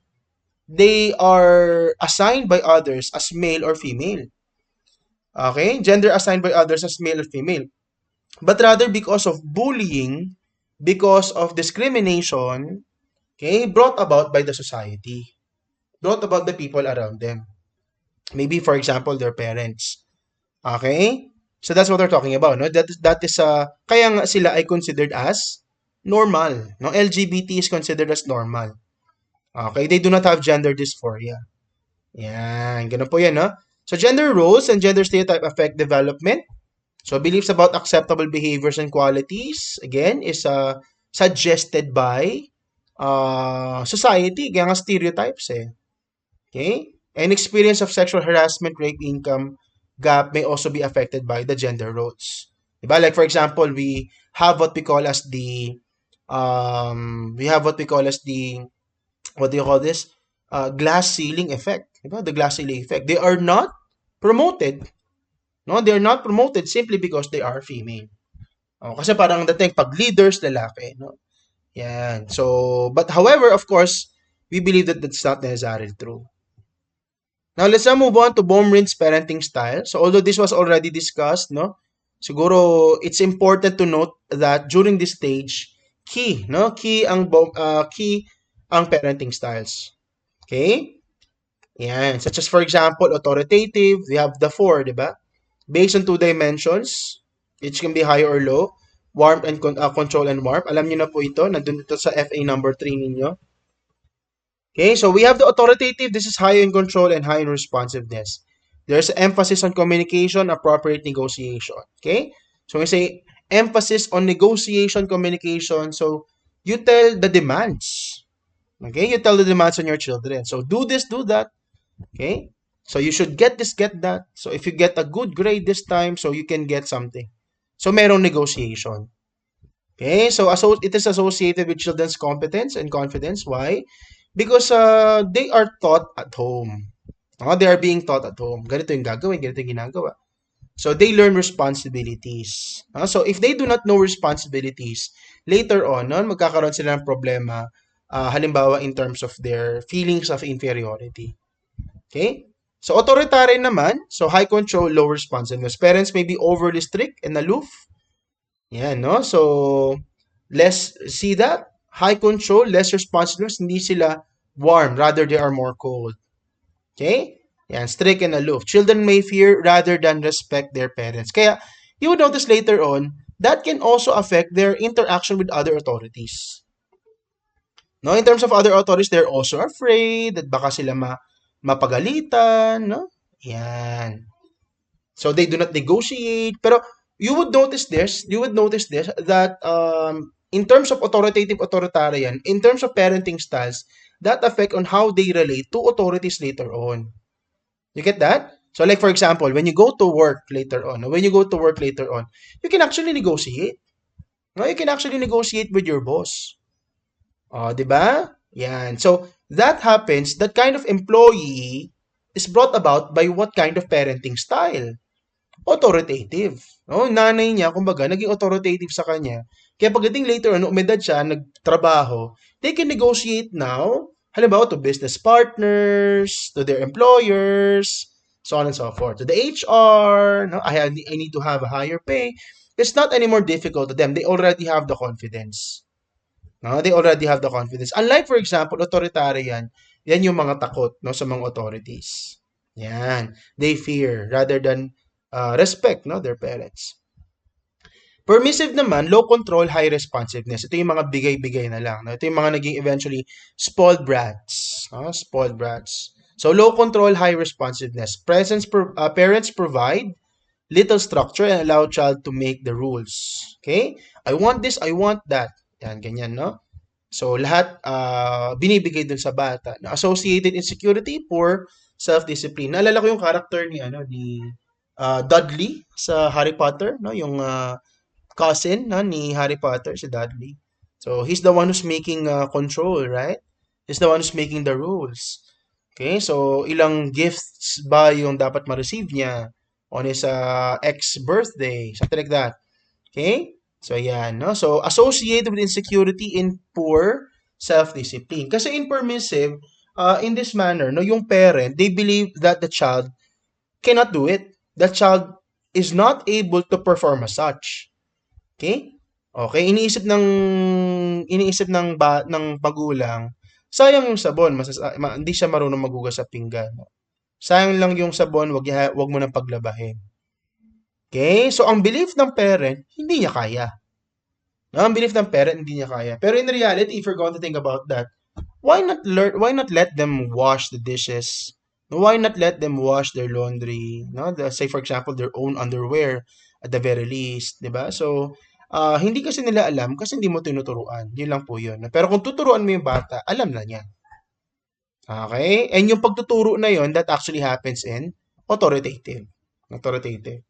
they are assigned by others as male or female. Okay? Gender assigned by others as male or female. But rather because of bullying, because of discrimination, okay, brought about by the society, brought about the people around them. Maybe, for example, their parents. Okay? So that's what we're talking about, no? That is kaya nga sila ay considered as normal, no? LGBT is considered as normal. Okay, they do not have gender dysphoria. Yan, ganun po yan, no? So gender roles and gender stereotype affect development. So beliefs about acceptable behaviors and qualities, again, is suggested by society, kaya nga stereotypes eh. Okay? And experience of sexual harassment, rape, income gap may also be affected by the gender roles. Diba? Like for example, we have what we call as the what do you call this? Glass ceiling effect. Diba? The glass ceiling effect. They are not promoted. No, they are not promoted simply because they are female. Oh, kasi parang dating pag leaders lalaki, no? Yan. So, but however, of course, we believe that that's not necessarily true. Now, let's now move on to Baumrind's parenting style. So, although this was already discussed, no? Siguro, it's important to note that during this stage, key, no? Key ang parenting styles. Okay? Yan. Such as, for example, authoritative, we have the four, di ba? Based on two dimensions, which can be high or low, warmth and control and warmth. Alam niyo na po ito, nandun ito sa FA number 3 ninyo. Okay, so we have the authoritative. This is high in control and high in responsiveness. There's emphasis on communication, appropriate negotiation. Okay, so we say emphasis on negotiation, communication. So you tell the demands. Okay, you tell the demands on your children. So do this, do that. Okay, so you should get this, get that. So if you get a good grade this time, so you can get something. So merong negotiation. Okay, so it is associated with children's competence and confidence. Why? Because they are taught at home. They are being taught at home. Ganito yung gagawin, ganito yung ginagawa. So they learn responsibilities. So if they do not know responsibilities, later on, no, magkakaroon sila ng problema, halimbawa in terms of their feelings of inferiority. Okay? So authoritarian naman, so high control, low responsiveness. Parents may be overly strict and aloof. Yan, no? So less, see that? High control, less responsiveness, hindi sila warm, rather they are more cold. Okay? Yan, strict and aloof. Children may fear rather than respect their parents. Kaya, you would notice later on, that can also affect their interaction with other authorities. No, in terms of other authorities, they're also afraid that baka sila mapagalitan, no? Yan. So they do not negotiate. Pero you would notice this that in terms of authoritarian, in terms of parenting styles, that affect on how they relate to authorities later on. You get that? So like for example, when you go to work later on, you can actually negotiate. No, you can actually negotiate with your boss. 'Di ba? Yan. So that happens, that kind of employee is brought about by what kind of parenting style? Authoritative. No, nanay niya kumbaga naging authoritative sa kanya. Kaya pagdating later on, umedad siya, nagtrabaho, they can negotiate now, halimbawa to business partners, to their employers, so on and so forth. To the HR, no, I need to have a higher pay. It's not anymore difficult to them. They already have the confidence. No, they already have the confidence. Unlike, for example, authoritarian, yan yung mga takot, no, sa mga authorities. Yan. They fear rather than respect, no, their parents. Permissive naman, low control, high responsiveness. Ito yung mga bigay-bigay na lang. No? Ito yung mga naging eventually spoiled brats. No? Spoiled brats. So, low control, high responsiveness. Parents provide little structure and allow child to make the rules. Okay? I want this, I want that. Yan, ganyan, no? So, lahat binibigay dun sa bata. Associated insecurity, poor self-discipline. Naalala ko yung character ni Dudley sa Harry Potter, no? Yung cousin, no, ni Harry Potter, si Dudley. So, he's the one who's making control, right? He's the one who's making the rules. Okay, so ilang gifts ba yung dapat ma-receive niya on his ex-birthday, something like that. Okay? So, ayan, no? So, associated with insecurity in poor self-discipline. Kasi in permissive, in this manner, no, yung parent, they believe that the child cannot do it. The child is not able to perform as such. Okay? Okay, iniisip ng magulang, sayang yung sabon, hindi siya marunong maghugas sa pinggan. Sayang lang yung sabon, wag mo nang paglabahin. Okay? So ang belief ng parent, hindi niya kaya. No, ang belief ng parent, hindi niya kaya. Pero in reality, if you're going to think about that, why not let them wash the dishes? Why not let them wash their laundry? No, say for example, their own underwear at the very least, 'di ba? So, hindi kasi nila alam kasi hindi mo tinuturuan. Yun lang po yun. Pero kung tuturuan mo yung bata, alam na niya. Okay? And yung pagtuturo na yun, that actually happens in authoritative. Authoritative.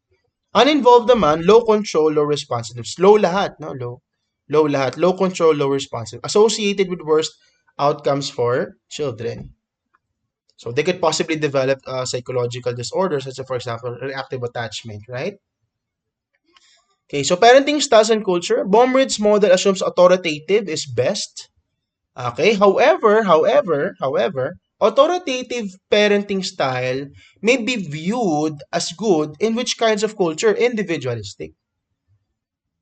Uninvolved naman, low control, low responsive. Slow lahat, no? Low. Low lahat. Low control, low responsive. Associated with worst outcomes for children. So they could possibly develop psychological disorders, such as, for example, reactive attachment, right? Okay, so parenting styles and culture. Baumricht's model assumes authoritative is best. Okay, however, authoritative parenting style may be viewed as good in which kinds of culture? Individualistic.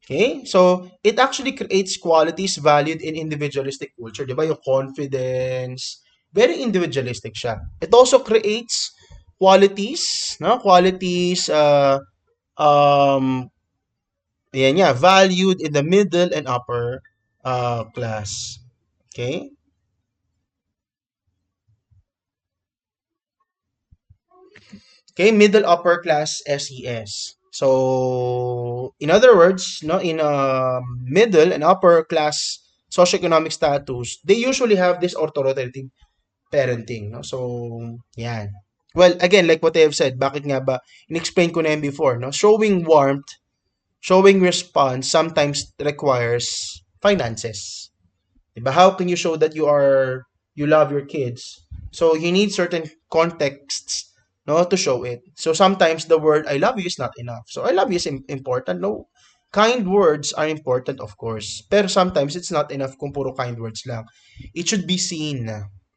Okay, so it actually creates qualities valued in individualistic culture. Di ba? Yung confidence, very individualistic siya. It also creates qualities, no? Qualities, um, ayan nga, valued in the middle and upper class. Okay? Okay, middle upper class SES. So, in other words, no, in middle and upper class socioeconomic status, they usually have this authoritative parenting, no? So, yan. Well, again, like what I have said, bakit nga ba, in-explain ko na yan before, no? Showing warmth showing response sometimes requires finances. Diba? How can you show that you love your kids? So you need certain contexts, no, to show it. So sometimes the word I love you is not enough. So I love you is important. No, kind words are important, of course. Pero sometimes it's not enough kung puro kind words lang. It should be seen.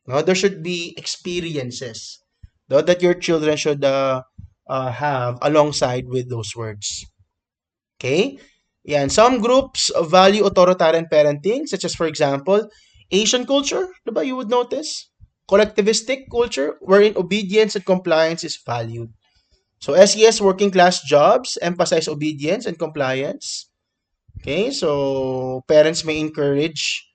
No, there should be experiences, no, that your children should have alongside with those words. Okay? Yan. Some groups value authoritarian parenting, such as, for example, Asian culture, diba, you would notice. Collectivistic culture, wherein obedience and compliance is valued. So, SES working class jobs emphasize obedience and compliance. Okay, so parents may encourage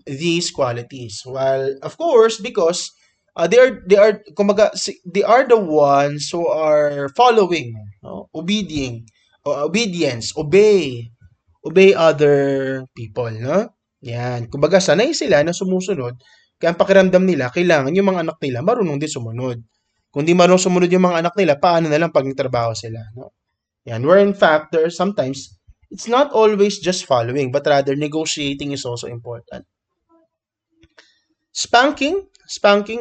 these qualities. While, of course, because kumbaga, they are the ones who are following, no? Obedience, obey other people, no? Yan. Kumbaga, sanay sila na sumusunod. Kaya ang pakiramdam nila, kailangan yung mga anak nila marunong din sumunod. Kung di marunong sumunod yung mga anak nila, paano na lang pag nagtrabaho sila, no? Yan. Where in fact, there sometimes, it's not always just following, but rather negotiating is also important. Spanking,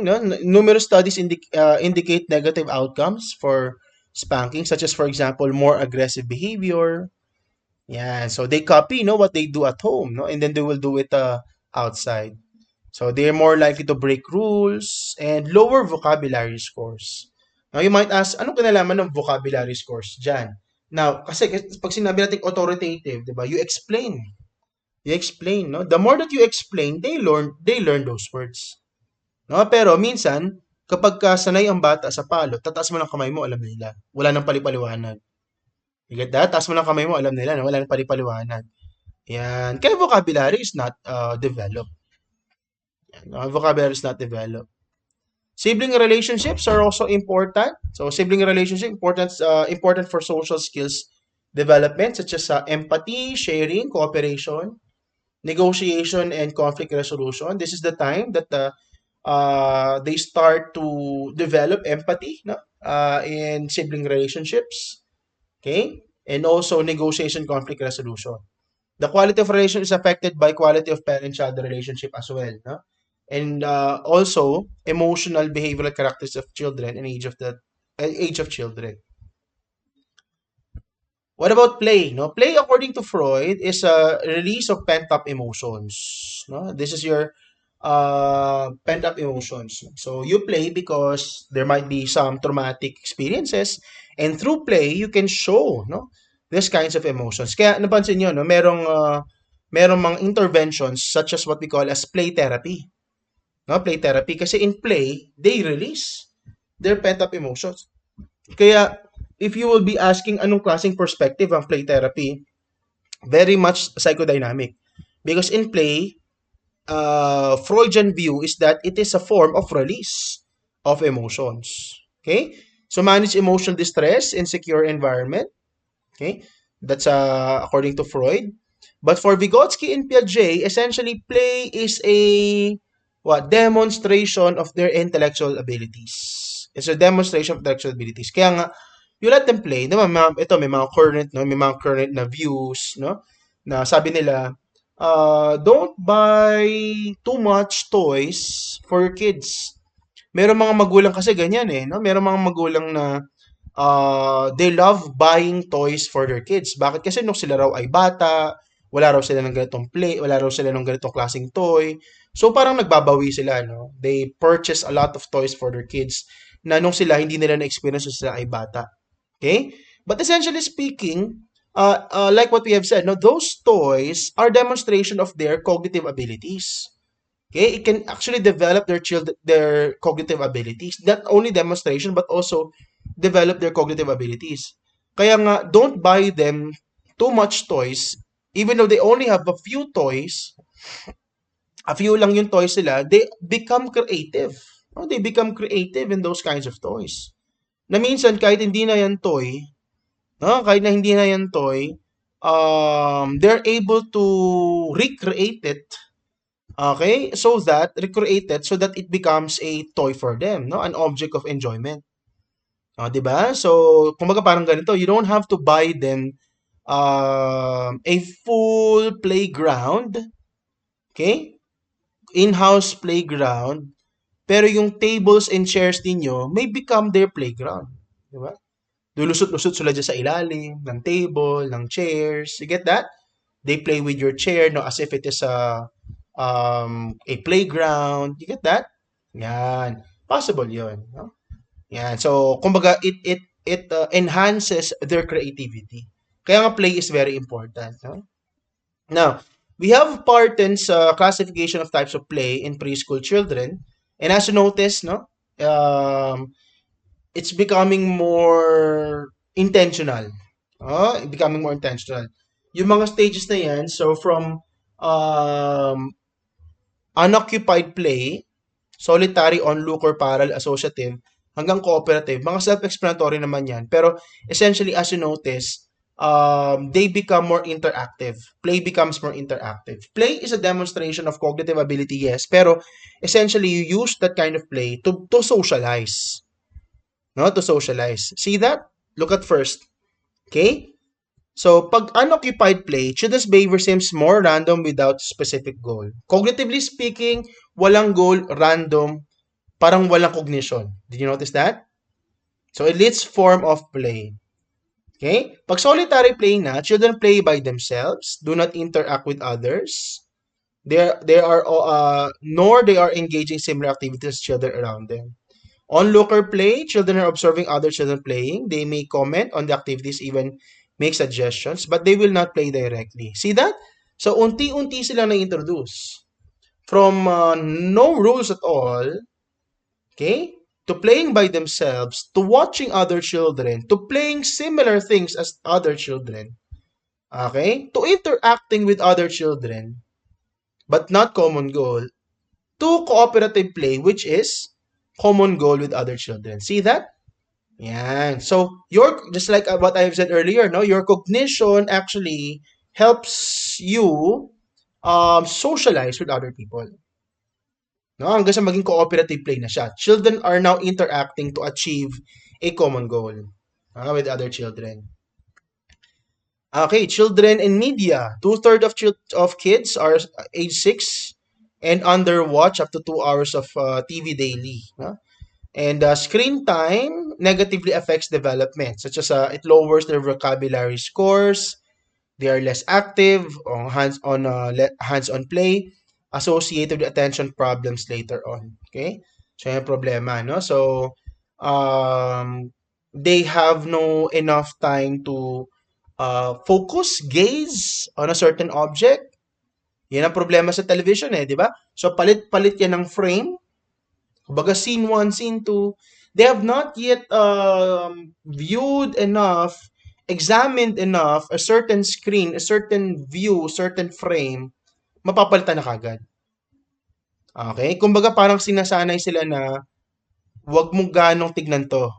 no? Numerous studies indicate negative outcomes for spanking, such as, for example, more aggressive behavior. Yeah, so they copy, what they do at home, no? And then they will do it outside. So they're more likely to break rules and lower vocabulary scores. Now, you might ask, anong kinalaman ng vocabulary scores dyan? Now, kasi pag sinabi natin authoritative, di ba? You explain. You explain, no? The more that you explain, they learn those words. No? Pero minsan, kapag sanay ang bata sa palo, tataas mo ng kamay mo, alam nila. Wala nang palipaliwanag. You get that? Taas mo ng kamay mo, alam nila na wala nang palipaliwanag. Yan. Kaya vocabulary is not developed. Yan. Vocabulary is not developed. Sibling relationships are also important. So sibling relationship important for social skills development, such as empathy, sharing, cooperation, negotiation, and conflict resolution. This is the time that they start to develop empathy, no? In sibling relationships. Okay, and also negotiation, conflict resolution. The quality of relation is affected by quality of parent-child relationship as well, no? And also emotional behavioral characteristics of children and age of children. What about play? No, play according to Freud is a release of pent-up emotions. No, this is your pent-up emotions. So you play because there might be some traumatic experiences, and through play you can show, no, these kinds of emotions. Kaya napansin niyo, no, merong mga interventions such as what we call as play therapy. No, play therapy kasi in play they release their pent-up emotions. Kaya if you will be asking anong klaseng perspective ang play therapy, very much psychodynamic. Because in play, Freudian view is that it is a form of release of emotions. Okay? So manage emotional distress in secure environment. Okay? That's according to Freud. But for Vygotsky and Piaget, essentially play is a demonstration of their intellectual abilities. It's a demonstration of intellectual abilities. Kaya nga, you let them play. Diba, ito, may mga current, no? May mga current na views, no? Na sabi nila, don't buy too much toys for your kids. Meron mga magulang kasi ganyan eh, no? Meron mga magulang na they love buying toys for their kids. Bakit? Kasi nung sila raw ay bata, wala raw sila ng ganitong play, wala raw sila ng ganitong klaseng toy. So parang nagbabawi sila, no? They purchase a lot of toys for their kids na nung sila hindi nila na-experience nung sila ay bata. Okay? But essentially speaking, like what we have said, no, those toys are demonstration of their cognitive abilities. Okay? It can actually develop their cognitive abilities. Not only demonstration, but also develop their cognitive abilities. Kaya nga, don't buy them too much toys. Even though they only have a few toys, a few lang yung toys nila, they become creative. No? They become creative in those kinds of toys. Na minsan, kahit hindi na yan toy, no? Kahit na hindi na yan toy, they're able to recreate it, okay? Recreate it so that it becomes a toy for them, no? An object of enjoyment. 'Di ba? So, kumbaga parang ganito, you don't have to buy them a full playground, okay? In-house playground, pero yung tables and chairs ninyo may become their playground, 'di ba? Lulusot-lusot sila dyan sa ilalim ng table, ng chairs. You get that? They play with your chair, no, as if it is a playground. You get that? Yan. Possible yun. No? Yan. So, kumbaga, it enhances their creativity. Kaya nga play is very important. No? Now, we have Parton's classification of types of play in preschool children. And as you notice, no, um, it's becoming more intentional. Becoming more intentional. Yung mga stages na yan, so from um, unoccupied play, solitary, onlooker, parallel, associative, hanggang cooperative, mga self-explanatory naman yan. Pero essentially, as you notice, they become more interactive. Play becomes more interactive. Play is a demonstration of cognitive ability, yes, pero essentially, you use that kind of play to socialize. No, to socialize. See that? Look at first. Okay? So, pag unoccupied play, children's behavior seems more random without specific goal. Cognitively speaking, walang goal, random, parang walang cognition. Did you notice that? So, it leads form of play. Okay? Pag solitary play na, children play by themselves, do not interact with others. They are nor they are engaging similar activities as children around them. Onlooker play, children are observing other children playing. They may comment on the activities, even make suggestions, but they will not play directly. See that? So, unti-unti silang na-introduce. From no rules at all, okay, to playing by themselves, to watching other children, to playing similar things as other children, okay, to interacting with other children, but not common goal, to cooperative play, which is common goal with other children. See that? Yan. So, just like what I've said earlier, no, your cognition actually helps you socialize with other people. No, hanggang sa maging cooperative play na siya. Children are now interacting to achieve a common goal with other children. Okay, children in media. Two-thirds of kids are age 6 and under watch up to 2 hours of TV daily. No? And screen time negatively affects development, such as it lowers their vocabulary scores, they are less active on hands-on play, associated with attention problems later on. Okay? So, yung problema, no? So, they have no enough time to focus, gaze on a certain object. Yan ang problema sa television di ba? So, palit-palit yan ng frame. Kumbaga, scene 1, scene 2, they have not yet viewed enough, examined enough a certain screen, a certain view, certain frame, mapapalitan na kagad. Okay? Kumbaga, parang sinasanay sila na wag mong ganong tignan to.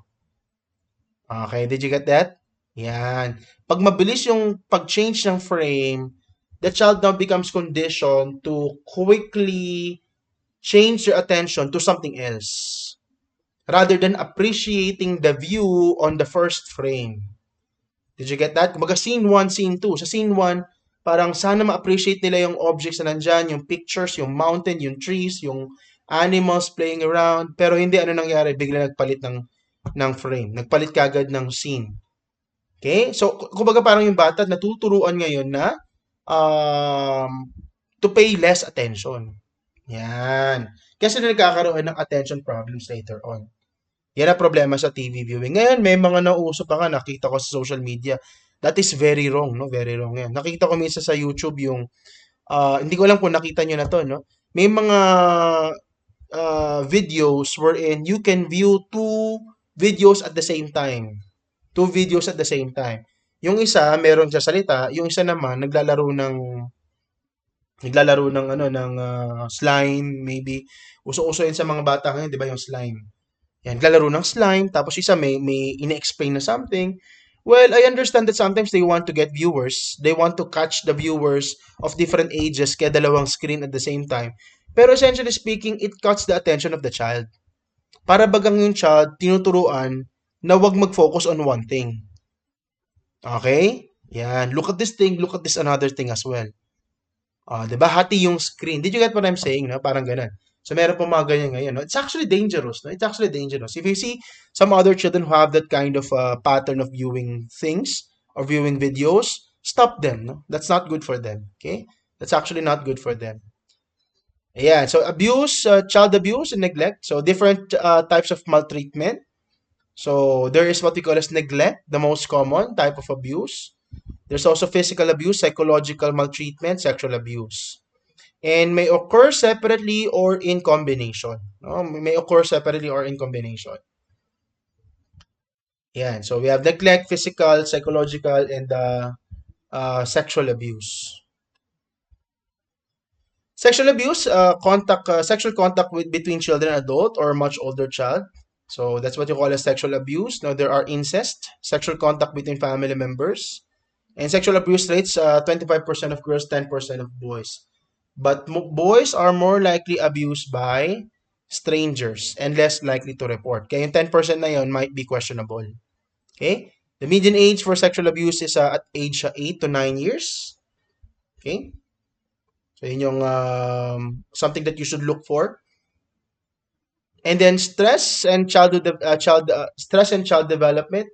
Okay, did you get that? Yan. Pag mabilis yung pag-change ng frame, the child now becomes conditioned to quickly change their attention to something else rather than appreciating the view on the first frame. Did you get that? Kumbaga scene 1, scene 2. Sa scene 1, parang sana ma-appreciate nila yung objects na nandyan, yung pictures, yung mountain, yung trees, yung animals playing around. Pero hindi ano nangyari, bigla nagpalit ng frame. Nagpalit kagad ng scene. Okay? So, kumbaga parang yung bata natuturuan ngayon na to pay less attention. Yan. Kasi nagkakaroon ng attention problems later on. Yan ang problema sa TV viewing. Ngayon, may mga nauuso pa nga, nakita ko sa social media. That is very wrong, no? Very wrong yan. Nakita ko minsan sa YouTube yung, hindi ko alam kung nakita nyo na to, no? May mga videos wherein you can view two videos at the same time. Two videos at the same time. Yung isa, meron sa salita. Yung isa naman, naglalaro ng slime, maybe. Uso-uso yun sa mga bata ngayon, di ba, yung slime. Yan, naglalaro ng slime, tapos isa may ine-explain na something. Well, I understand that sometimes they want to get viewers. They want to catch the viewers of different ages kaya dalawang screen at the same time. Pero essentially speaking, it cuts the attention of the child. Para bagang yung child, tinuturuan na wag mag-focus on one thing. Okay? Yan. Look at this thing, look at this another thing as well. Di ba? Hati yung screen. Did you get what I'm saying? No? Parang ganun. So, meron pa mga ganyan ngayon. No? It's actually dangerous. No? It's actually dangerous. If you see some other children who have that kind of pattern of viewing things or viewing videos, stop them. No? That's not good for them. Okay? That's actually not good for them. Yeah. So, abuse, child abuse and neglect. So, different types of maltreatment. So, there is what we call as neglect, the most common type of abuse. There's also physical abuse, psychological maltreatment, sexual abuse. And may occur separately or in combination. No? May occur separately or in combination. Yan. So we have neglect, physical, psychological, and sexual abuse. Sexual abuse, sexual contact with between children and adult or much older child. So that's what you call as sexual abuse. Now there are incest, sexual contact between family members, and sexual abuse rates 25% of girls, 10% of boys. But boys are more likely abused by strangers and less likely to report. Kaya yung 10% na yun might be questionable. Okay? The median age for sexual abuse is at age 8 to 9 years. Okay? So yun yung something that you should look for. And then stress and child development.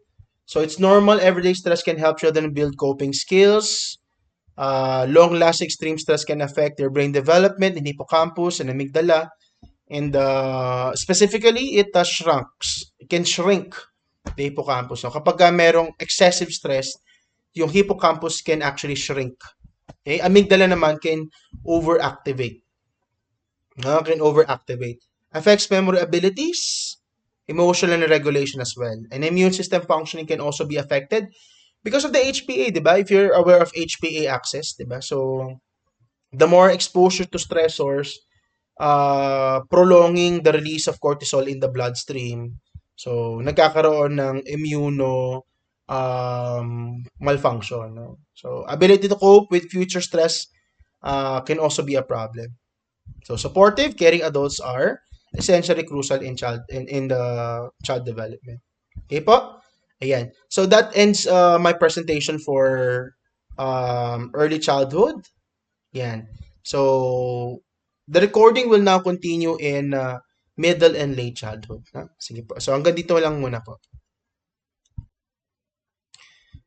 So it's normal everyday stress can help children build coping skills. Long-lasting extreme stress can affect their brain development in hippocampus and amygdala. And specifically, it shrinks. It can shrink the hippocampus. So kapag merong excessive stress, yung hippocampus can actually shrink. Okay? Amygdala naman can overactivate. Can overactivate. Affects memory abilities, emotional and regulation as well. And immune system functioning can also be affected because of the HPA, di ba? If you're aware of HPA axis, di ba? So, the more exposure to stressors, prolonging the release of cortisol in the bloodstream. So, nagkakaroon ng immuno malfunction. No? So, ability to cope with future stress can also be a problem. So, supportive, caring adults are essentially crucial in the child development. Okay po? Ayan. So, that ends my presentation for early childhood. Yan. So, the recording will now continue in middle and late childhood. Sige po. So, hanggang dito lang muna po.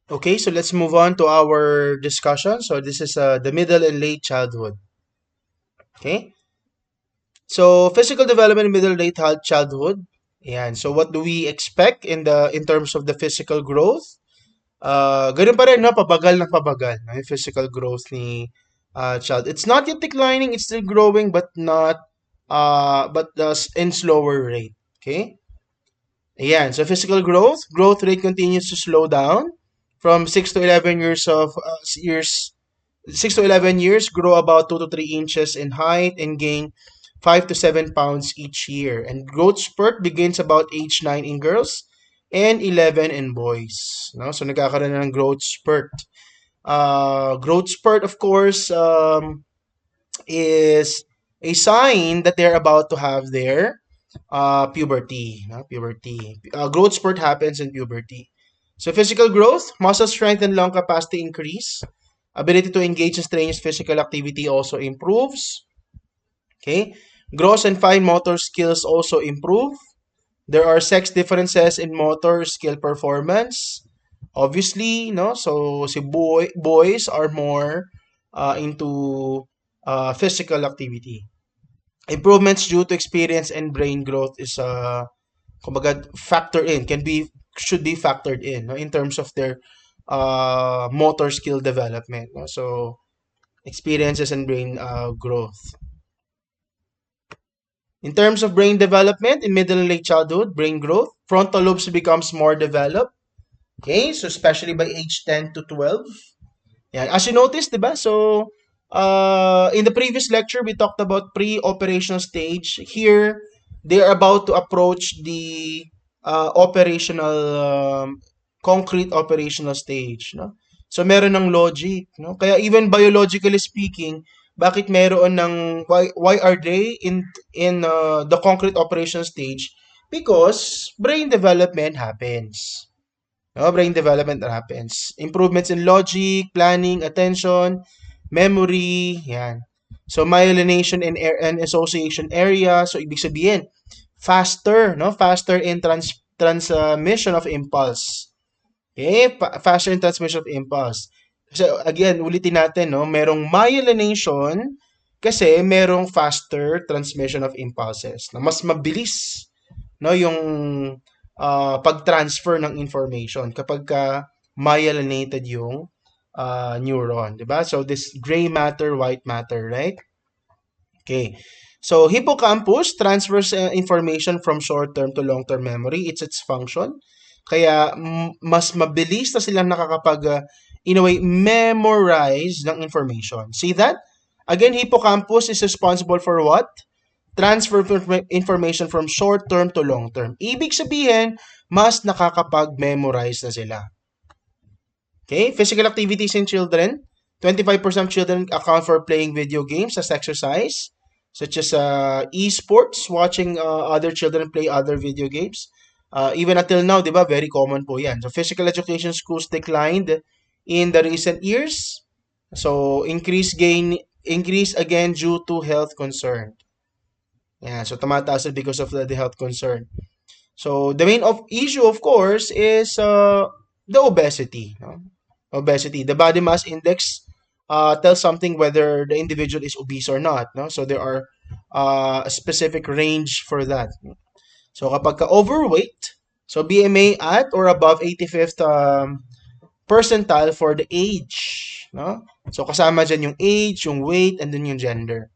Okay, so let's move on to our discussion. So, this is the middle and late childhood. Okay? So, physical development in middle and late childhood. Yan. So, what do we expect in terms of the physical growth? Ganun pa rin, no? Pabagal ng pabagal. No? Yung physical growth ni child. It's not yet declining, it's still growing, but not, in slower rate. Okay? Ayan. So, physical growth rate continues to slow down from 6 to 11 years 6 to 11 years, grow about 2 to 3 inches in height and gain 5 to 7 pounds each year. And growth spurt begins about age 9 in girls and 11 in boys. No? So, nagkakaroon na ng growth spurt. Growth spurt, of course, is a sign that they're about to have their puberty. Growth spurt happens in puberty. So, physical growth, muscle strength and lung capacity increase. Ability to engage in strenuous physical activity also improves. Okay. Gross and fine motor skills also improve. There are sex differences in motor skill performance. Obviously, no? So, boys are more into physical activity. Improvements due to experience and brain growth is kumbaga should be factored in, no? In terms of their motor skill development. No? So, experiences and brain growth. In terms of brain development in middle and late childhood, brain growth, frontal lobes becomes more developed. Okay, so especially by age 10 to 12. Yeah, as you noticed, diba? So, in the previous lecture, we talked about pre-operational stage. Here, they are about to approach the concrete operational stage. No? So, meron ng logic. No? Kaya even biologically speaking, bakit meron ng why are they in the concrete operational stage? Because brain development happens. No, brain development happens. Improvements in logic, planning, attention, memory, yan. So myelination and association area, so ibig sabihin, faster, no? Faster in transmission of impulse. Okay? Faster in transmission of impulse. So again, ulitin natin, no? Merong myelination kasi merong faster transmission of impulses. Na mas mabilis, no, yung pag-transfer ng information kapag myelinated yung neuron, 'di ba? So this gray matter, white matter, right? Okay. So hippocampus transfers information from short-term to long-term memory. It's its function. Kaya mas mabilis na silang nakakapag in a way memorize ng information. See that? Again, hippocampus is responsible for what? Transfer information from short term to long term. Ibig sabihin, mas nakakapag-memorize na sila. Okay, physical activities in children. 25% of children account for playing video games as exercise, such as esports, watching other children play other video games. Even until now, di ba, very common po yan. So physical education schools declined in the recent years. So increase again due to health concern. Yeah, so tumataas because of the health concern. So the main issue, of course, is the obesity. No? Obesity. The body mass index tells something whether the individual is obese or not. No? So there are a specific range for that. So kapag ka overweight, so BMI at or above 85th percentile for the age. No? So kasama dyan yung age, yung weight, and then yung gender.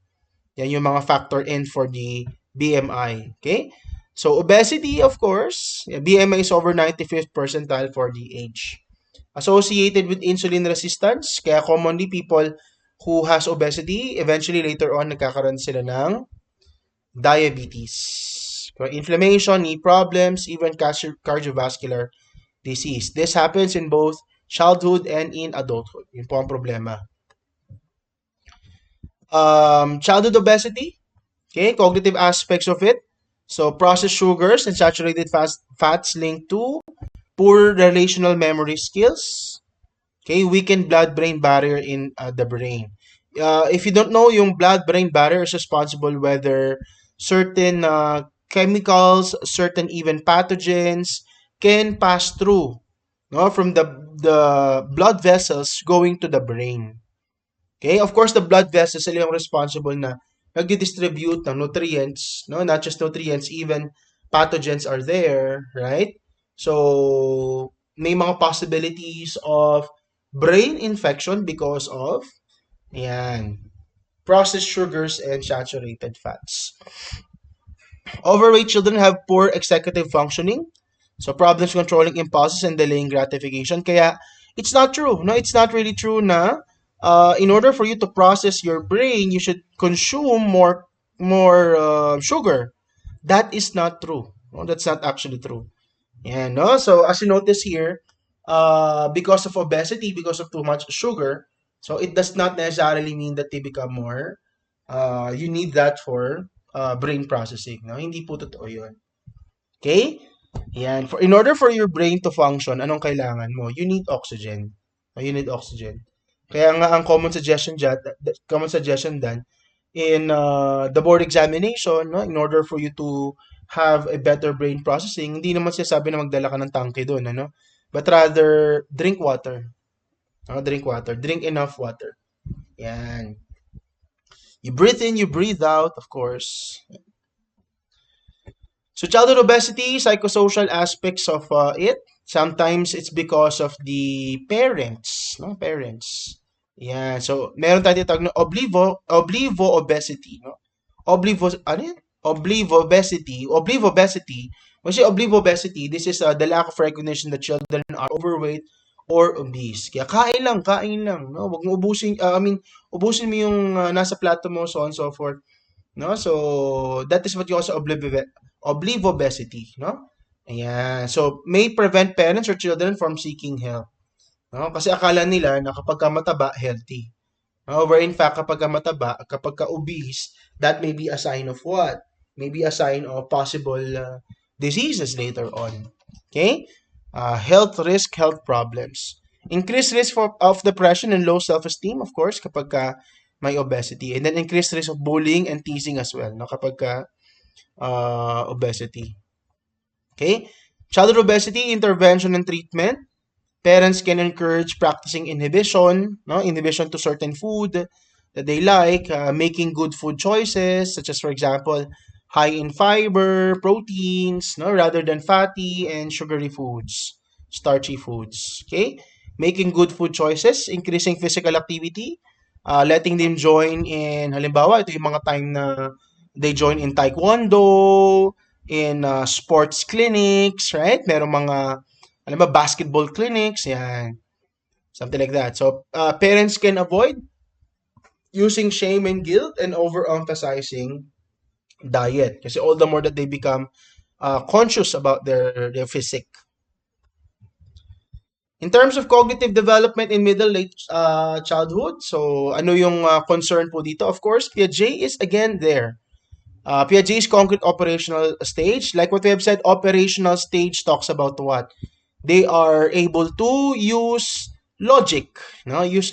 Yan yung mga factor in for the BMI. Okay? So, obesity, of course, BMI is over 95th percentile for the age. Associated with insulin resistance, kaya commonly people who has obesity, eventually later on, nagkakaroon sila ng diabetes. Inflammation, knee problems, even cardiovascular disease. This happens in both childhood and in adulthood. Yun po ang problema. Childhood obesity, okay, cognitive aspects of it. So processed sugars and saturated fats linked to poor relational memory skills. Okay, weakened blood-brain barrier in the brain. If you don't know, yung blood-brain barrier is responsible whether certain chemicals, certain even pathogens can pass through, no, from the blood vessels going to the brain. Okay, of course, the blood vessels sila yung responsible na nagdi-distribute ng nutrients, no? Not just nutrients, even pathogens are there, right? So, may mga possibilities of brain infection because of, yan, processed sugars and saturated fats. Overweight children have poor executive functioning, so problems controlling impulses and delaying gratification. Kaya, it's not true, no? It's not really true na in order for you to process your brain, you should consume more sugar. That is not true. No, that's not actually true. Yeah, no. So as you notice here, because of obesity, because of too much sugar, so it does not necessarily mean that they become more. You need that for brain processing. No, hindi po totoo yun. Okay? Yan. In order for your brain to function, anong kailangan mo? You need oxygen. You need oxygen. Kaya nga ang common suggestion dyan in the board examination, no, in order for you to have a better brain processing, hindi naman sinasabi na magdala ka ng tangke doon, ano? But rather, drink water. Drink water. Drink enough water. Yan. You breathe in, you breathe out, of course. So childhood obesity, psychosocial aspects of it. Sometimes it's because of the parents, no? Parents. Yeah. So meron tayong tinatawag na oblivo obesity, no? Ano yan? Oblivo obesity. When you say oblivo obesity, this is the lack of recognition that children are overweight or obese. Kaya kain lang, no? Wag mo ubusin, ubusin mo yung nasa plato mo, so on and so forth. No? So that is what you also oblivo obesity, no? Ayan. So, may prevent parents or children from seeking help. No? Kasi akala nila na kapag ka mataba, healthy. No? Where in fact, kapag ka mataba, kapag ka obese, that may be a sign of what? Maybe a sign of possible diseases later on. Okay? Health risk, health problems. Increased risk of depression and low self-esteem, of course, kapag may obesity. And then increased risk of bullying and teasing as well, no, kapag obesity. Okay? Childhood obesity, intervention and treatment. Parents can encourage practicing inhibition, no, inhibition to certain food that they like, making good food choices, such as, for example, high in fiber, proteins, no, rather than fatty and sugary foods, starchy foods. Okay, making good food choices, increasing physical activity, letting them join in, halimbawa, ito yung mga time na they join in taekwondo, in sports clinics, right? Merong mga alam ba, basketball clinics, yan. Something like that. So, parents can avoid using shame and guilt and overemphasizing diet. Kasi all the more that they become conscious about their physique. In terms of cognitive development in middle late childhood, so ano yung concern po dito? Of course, Piaget is again there. Piaget's concrete operational stage, like what we have said, operational stage talks about what? They are able to use logic, no? Use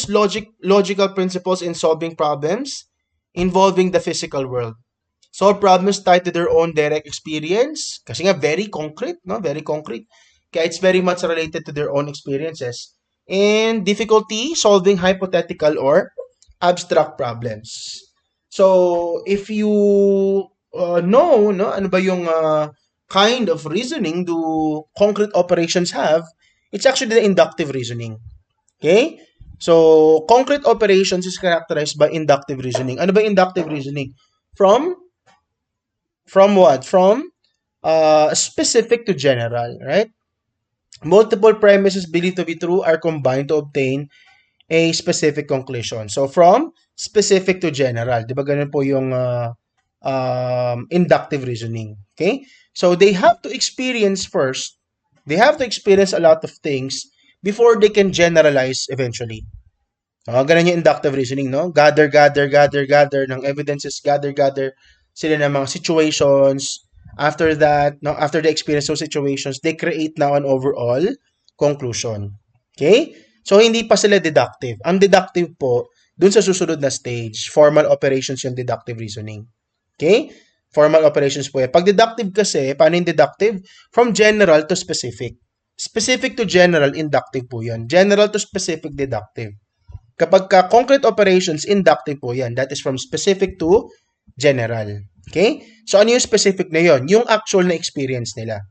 logical principles in solving problems involving the physical world. Solve problems tied to their own direct experience. Kasi nga, very concrete, no? Very concrete. Kaya it's very much related to their own experiences. And difficulty solving hypothetical or abstract problems. So, if you know, no, ano ba yung kind of reasoning do concrete operations have, it's actually the inductive reasoning. Okay? So, concrete operations is characterized by inductive reasoning. Ano ba inductive reasoning? From what? From specific to general, right? Multiple premises believed to be true are combined to obtain a specific conclusion. So, from specific to general. Di ba ganun po yung inductive reasoning. Okay? So, they have to experience first. They have to experience a lot of things before they can generalize eventually. Ganun yung inductive reasoning, no? Gather ng evidences, gather sila ng mga situations. After that, no, after they experience those situations, they create now an overall conclusion. Okay? So, hindi pa sila deductive. Ang deductive po, dun sa susunod na stage, formal operations yung deductive reasoning. Okay? Formal operations po yan. Pag deductive kasi, paano yung deductive? From general to specific. Specific to general, inductive po yan. General to specific, deductive. Kapag concrete operations, inductive po yan. That is from specific to general. Okay? So, ano yung specific na yon? Yung actual na experience nila.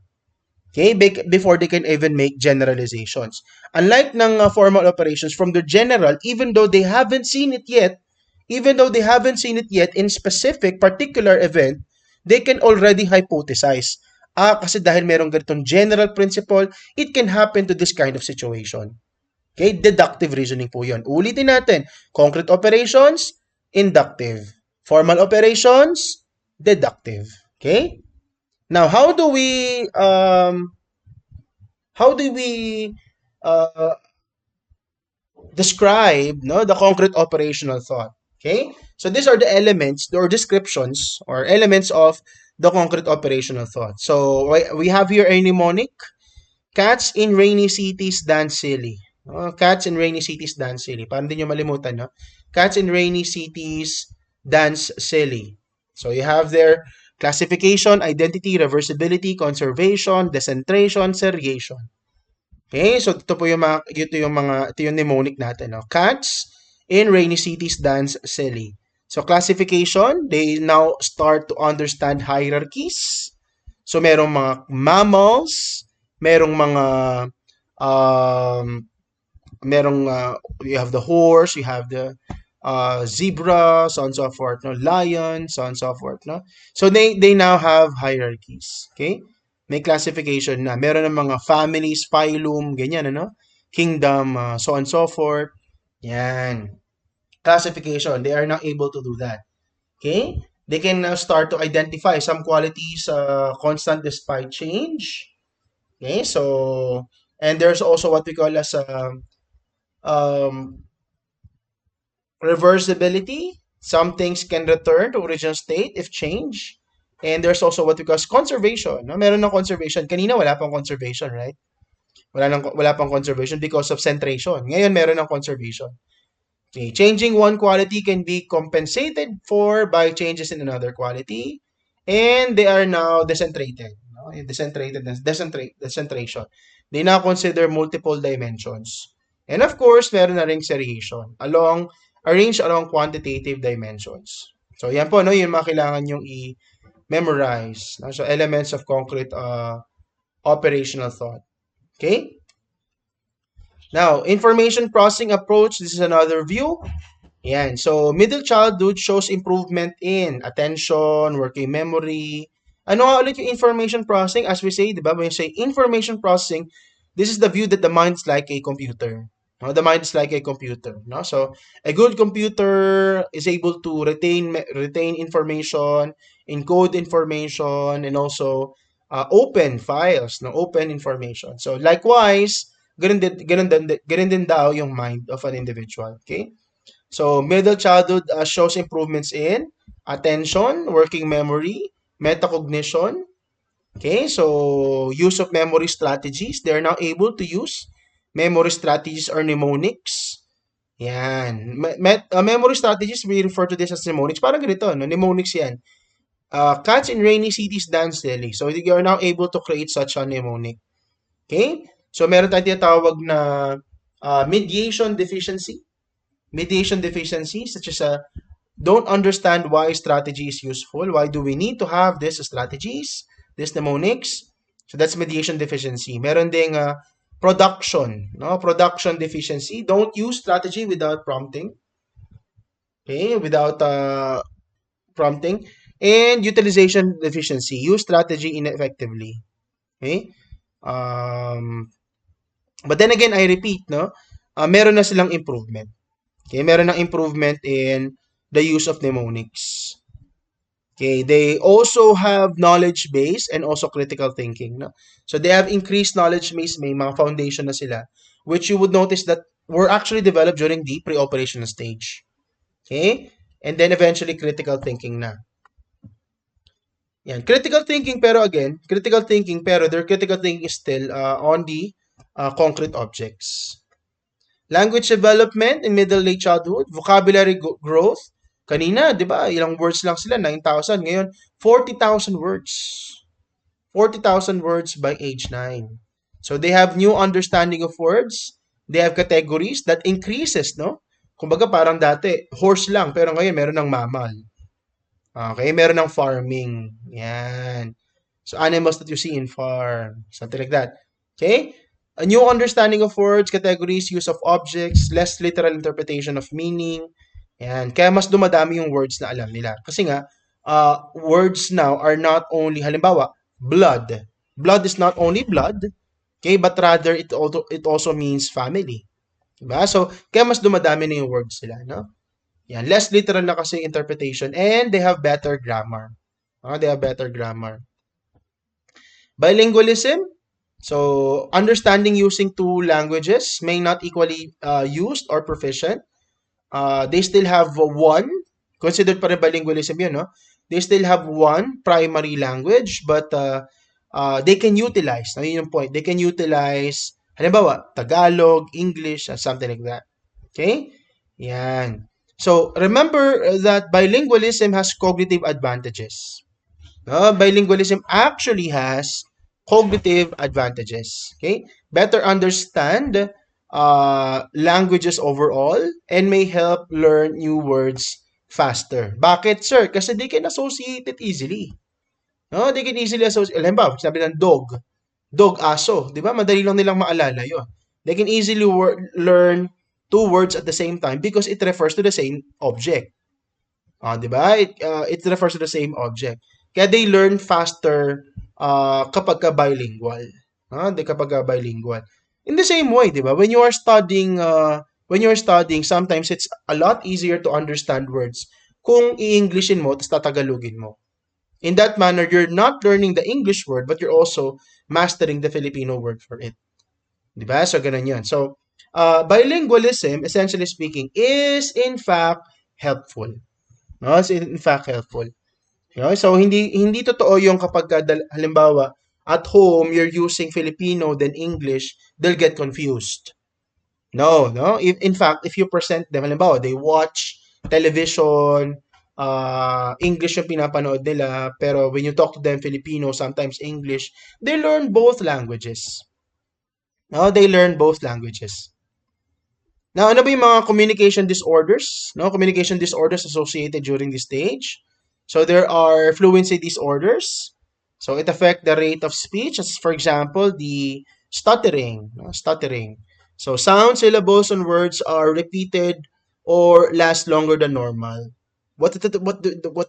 Okay? Before they can even make generalizations. Unlike ng formal operations, from the general, even though they haven't seen it yet in specific, particular event, they can already hypothesize. Kasi dahil merong ganitong general principle, it can happen to this kind of situation. Okay? Deductive reasoning po yun. Ulitin natin. Concrete operations, inductive. Formal operations, deductive. Okay? Now, how do we describe, no, the concrete operational thought? Okay? So these are the elements or descriptions or elements of the concrete operational thought. So we have here a mnemonic. Cats in rainy cities dance silly. Cats in rainy cities dance silly. Para hindi nyo malimutan, no? Cats in rainy cities dance silly. So you have their classification, identity, reversibility, conservation, decentration, seriation. Okay, so ito po yung ito yung mnemonic natin, no? Cats in rainy cities dance silly. So classification, they now start to understand hierarchies. So merong mga mammals, merong mga you have the horse, you have the zebra, so on and so forth, no? Lion, so on and so forth, no? So they now have hierarchies, okay? May classification na. Meron ng mga families, phylum, ganyan, ano? Kingdom, so on and so forth. Yan. Classification, they are now able to do that. Okay? They can now start to identify some qualities constant despite change. Okay, so, and there's also what we call as reversibility. Some things can return to original state if change. And there's also what we call conservation. No? Meron ng conservation. Kanina wala pang conservation, right? Wala pang conservation because of centration. Ngayon meron ng conservation. Okay, changing one quality can be compensated for by changes in another quality, and they are now decentrated. No? Decentration. They now consider multiple dimensions. And of course, meron na ring seriation arranged along quantitative dimensions. So, yan po, no, yung mga kailangan yung i-memorize. No? So, elements of concrete operational thought. Okay? Now, information processing approach, this is another view. Yan. So, middle childhood shows improvement in attention, working memory. Ano nga ulit yung information processing? As we say, di ba? When you say information processing, this is the view that the mind is like a computer. No? The mind is like a computer. No? So, a good computer is able to retain information, encode information, and also open files, no? Open information. So, likewise, ganun din daw yung mind of an individual. Okay? So, middle childhood shows improvements in attention, working memory, metacognition. Okay, so use of memory strategies. They are now able to use memory strategies or mnemonics. Yan. Memory strategies, we refer to this as mnemonics. Parang ganito, no? Mnemonics yan. Cats in rainy cities dance daily. So, you are now able to create such a mnemonic. Okay? So, meron tayong tinatawag na mediation deficiency. Mediation deficiency, such as don't understand why strategy is useful. Why do we need to have these strategies, these mnemonics? So that's mediation deficiency. Meron ding production, no? Production deficiency. Don't use strategy without prompting. Okay, without prompting. And utilization deficiency. Use strategy ineffectively. Okay? But then again, I repeat, no? Meron na silang improvement. Okay, meron ng improvement in the use of mnemonics. Okay, they also have knowledge base and also critical thinking. No? So they have increased knowledge base, may mga foundation na sila, which you would notice that were actually developed during the pre-operational stage. Okay? And then eventually critical thinking na. Yan. Critical thinking, pero their critical thinking is still on the concrete objects. Language development in middle-late childhood, vocabulary growth. Kanina, di ba, ilang words lang sila, 9,000. Ngayon, 40,000 words. 40,000 words by age 9. So, they have new understanding of words. They have categories that increases, no? Kumbaga, parang dati, horse lang, pero ngayon, meron ng mammal. Okay, meron ng farming. Yan. So, animals that you see in farm. Something like that. Okay? A new understanding of words, categories, use of objects, less literal interpretation of meaning. Yan. Kaya mas dumadami yung words na alam nila. Kasi nga, words now are not only, halimbawa, blood. Blood is not only blood, okay, but rather it also means family. Diba? So, kaya mas dumadami na yung words nila, no? Yan. Less literal na kasi interpretation and they have better grammar. They have better grammar. Bilingualism. So, understanding using two languages may not equally used or proficient. They still have one. Considered pa rin bilingualism yun, no? They still have one primary language, but they can utilize. Yun yung point. They can utilize, halimbawa, Tagalog, English, something like that. Okay? Yan. So, remember that bilingualism has cognitive advantages. Bilingualism actually has cognitive advantages. Okay? Better understand languages overall and may help learn new words faster. Bakit, sir? Kasi they can associate it easily. No? They can easily associate. Halimbawa, sabi ng dog. Dog, aso. Di ba? Madali lang nilang maalala yun. They can easily learn two words at the same time because it refers to the same object. Di ba? It refers to the same object. Kaya they learn faster kapag ka bilingual. Kapag ka bilingual. In the same way, di ba? When you are studying, sometimes it's a lot easier to understand words kung i-Englishin mo, tapos tatagalogin mo. In that manner, you're not learning the English word, but you're also mastering the Filipino word for it. Di ba? So, ganun yun. So, bilingualism, essentially speaking, is in fact helpful. No, it's in fact helpful. Okay? So hindi totoo yung kapag halimbawa at home you're using Filipino then English, they'll get confused. No, no. In fact, if you present them, halimbawa, they watch television, English yung pinapanood nila, pero when you talk to them Filipino, sometimes English, they learn both languages. No, they learn both languages. Now, ano ba yung mga communication disorders? No, communication disorders associated during this stage. So there are fluency disorders. So it affect the rate of speech, as for example, the stuttering, no, stuttering. So sound syllables and words are repeated or last longer than normal. What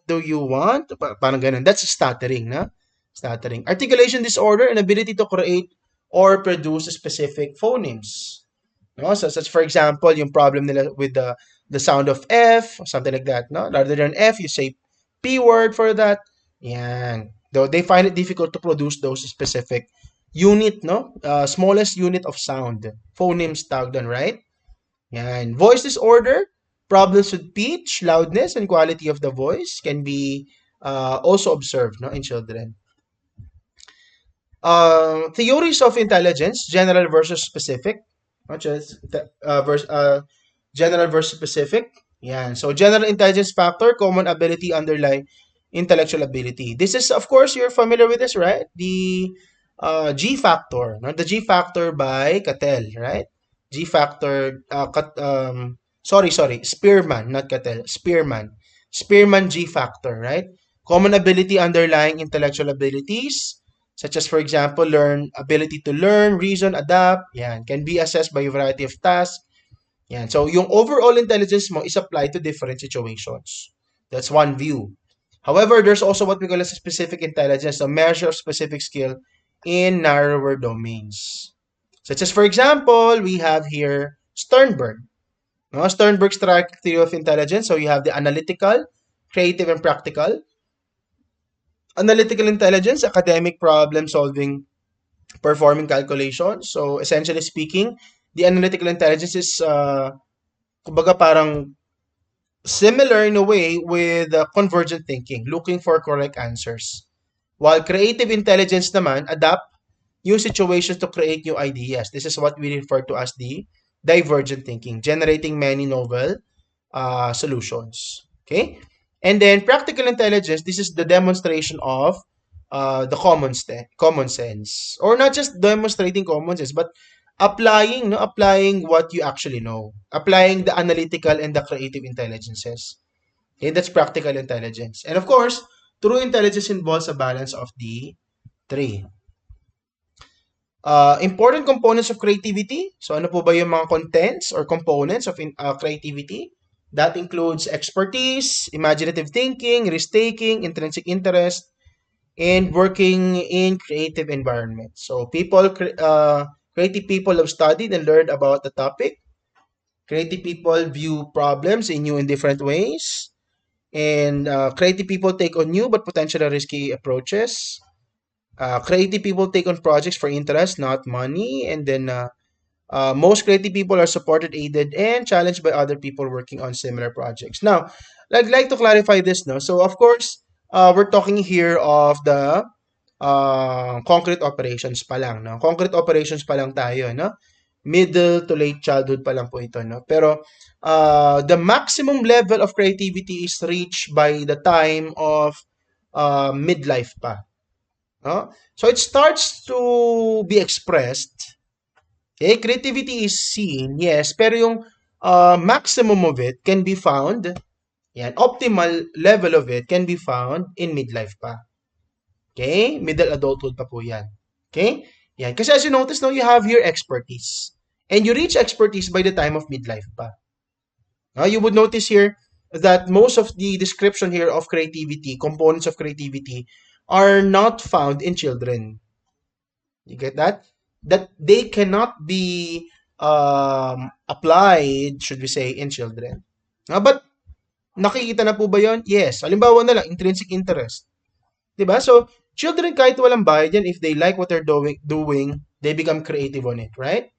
do you want? Parang ganun. That's stuttering, na? Stuttering. Articulation disorder, inability to create or produce specific phonemes. No? So, such for example, yung problem nila with the sound of F, or something like that, no? Rather than F, you say P word for that. Yan. Though they find it difficult to produce those specific unit, no? Smallest unit of sound. Phonemes tawag doon, right? Yan. Voice disorder, problems with pitch, loudness, and quality of the voice can be also observed, no, in children. Theories of intelligence, general versus specific, not just general versus specific. Yan. So general intelligence factor, common ability underlying intellectual ability. This is, of course, you're familiar with this, right? The G factor, not the G factor by Cattell, right? G factor, sorry, Spearman, not Cattell, Spearman G factor, right? Common ability underlying intellectual abilities, such as, for example, ability to learn, reason, adapt, yan, can be assessed by a variety of tasks. Yan. So, yung overall intelligence mo is applied to different situations. That's one view. However, there's also what we call as specific intelligence, a measure of specific skill in narrower domains. Such as, for example, we have here Sternberg. No? Sternberg's theory of intelligence. So, you have the analytical, creative, and practical. Analytical intelligence, academic problem solving, performing calculations. So, essentially speaking, the analytical intelligence is, kumbaga parang similar in a way with convergent thinking, looking for correct answers. While creative intelligence naman, adapt new situations to create new ideas. This is what we refer to as the divergent thinking, generating many novel solutions. Okay? And then practical intelligence, this is the demonstration of the common sense. Or not just demonstrating common sense, but applying what you actually know. Applying the analytical and the creative intelligences. Okay, that's practical intelligence. And of course, true intelligence involves a balance of the three. Important components of creativity. So ano po ba yung mga contents or components of creativity? That includes expertise, imaginative thinking, risk-taking, intrinsic interest, and working in creative environments. So creative people have studied and learned about the topic. Creative people view problems in new and different ways. And creative people take on new but potentially risky approaches. Creative people take on projects for interest, not money. And then most creative people are supported, aided, and challenged by other people working on similar projects. Now, I'd like to clarify this, no? So, of course, we're talking here of the concrete operations pa lang, no? Concrete operations pa lang tayo, no? Middle to late childhood pa lang po ito, no? Pero the maximum level of creativity is reached by the time of midlife pa, no? So it starts to be expressed. Okay, creativity is seen, yes, pero yung maximum of it can be found, yan, optimal level of it can be found in midlife pa. Okay? Middle adulthood pa po yan. Okay? Yan. Kasi as you notice, no, you have your expertise. And you reach expertise by the time of midlife pa. Now, you would notice here that most of the description here of creativity, components of creativity, are not found in children. You get that? That they cannot be applied, should we say, in children. But nakikita na po ba yon? Yes. Halimbawa na lang, intrinsic interest. Diba? So, children kahit walang bayad yan, if they like what they're doing, they become creative on it, right?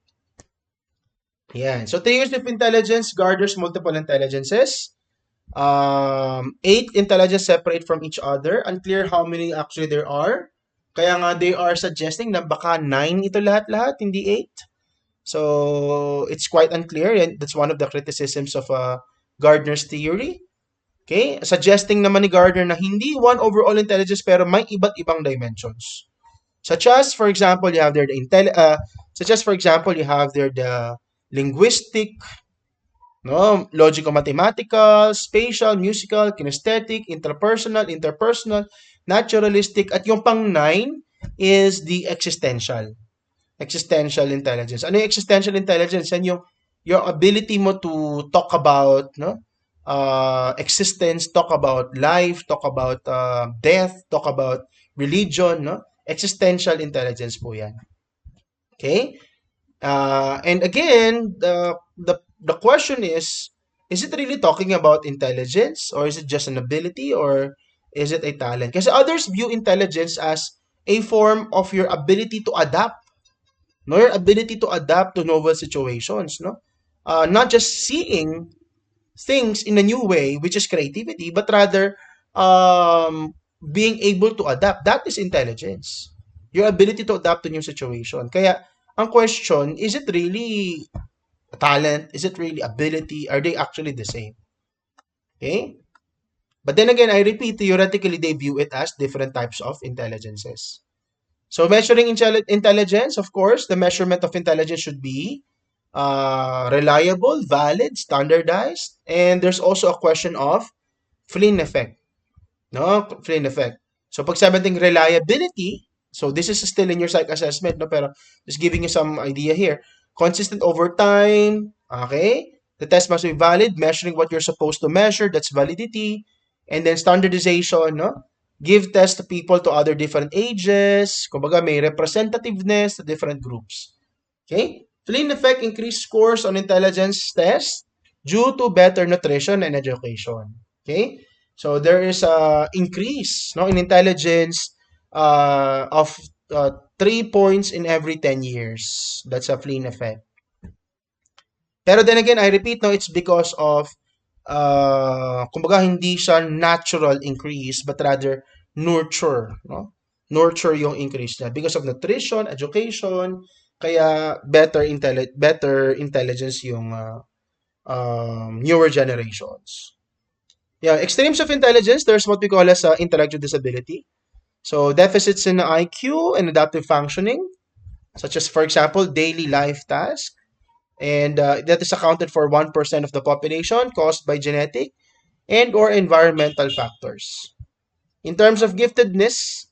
Yan. So, 3 years of intelligence gathers multiple intelligences. Eight intelligence separate from each other. Unclear how many actually there are. Kaya nga they are suggesting na baka nine ito lahat-lahat, hindi eight. So it's quite unclear, and that's one of the criticisms of Gardner's theory. Okay? Suggesting naman ni Gardner na hindi one overall intelligence pero may iba't ibang dimensions. Such as, for example, you have there the linguistic, no, logico-mathematical, spatial, musical, kinesthetic, interpersonal, naturalistic, at yung pang nine is the existential intelligence. Ano yung existential intelligence? Yan yung your ability mo to talk about, no, existence, talk about life, talk about death, talk about religion, no? Existential intelligence po yan. Okay? And again, the question is it really talking about intelligence, or is it just an ability, or is it a talent? Kasi others view intelligence as a form of your ability to adapt, no, your ability to adapt to novel situations, no, not just seeing things in a new way, which is creativity, but rather being able to adapt. That is intelligence. Your ability to adapt to new situation. Kaya, ang question, is it really talent? Is it really ability? Are they actually the same? Okay? But then again, I repeat, theoretically, they view it as different types of intelligences. So measuring intelligence, of course, the measurement of intelligence should be reliable, valid, standardized, and there's also a question of Flynn effect. No? Flynn effect. So pag sabi natin reliability, so this is still in your psych assessment, no? Pero just giving you some idea here. Consistent over time, okay? The test must be valid, measuring what you're supposed to measure, that's validity. And then standardization, no? Give tests to people to other different ages. Kumbaga may representativeness to different groups. Okay? Flynn effect increased scores on intelligence tests due to better nutrition and education. Okay? So there is a increase, no, in intelligence of 3 points in every 10 years. That's a Flynn effect. Pero then again, I repeat, no, it's because of kumbaga hindi siya natural increase but rather nurture, no? Nurture yung increase niya because of nutrition, education, kaya better intelligence yung newer generations. Yeah, extremes of intelligence, there's what we call as intellectual disability. So deficits in IQ and adaptive functioning, such as, for example, daily life tasks, and that is accounted for 1% of the population caused by genetic and or environmental factors. In terms of giftedness,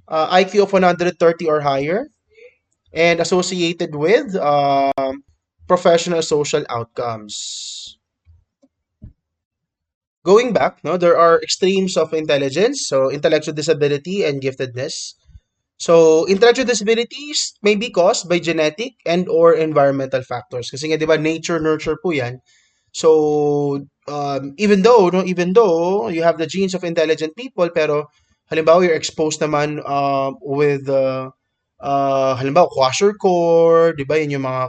IQ of 130 or higher, and associated with professional social outcomes. Going back, no, there are extremes of intelligence, so intellectual disability and giftedness. So, intellectual disabilities may be caused by genetic and or environmental factors. Kasi nga, di ba, nature, nurture po yan. So, even though you have the genes of intelligent people, pero halimbawa you're exposed naman with halimbawa kwashiorkor, 'di ba? Yun yung mga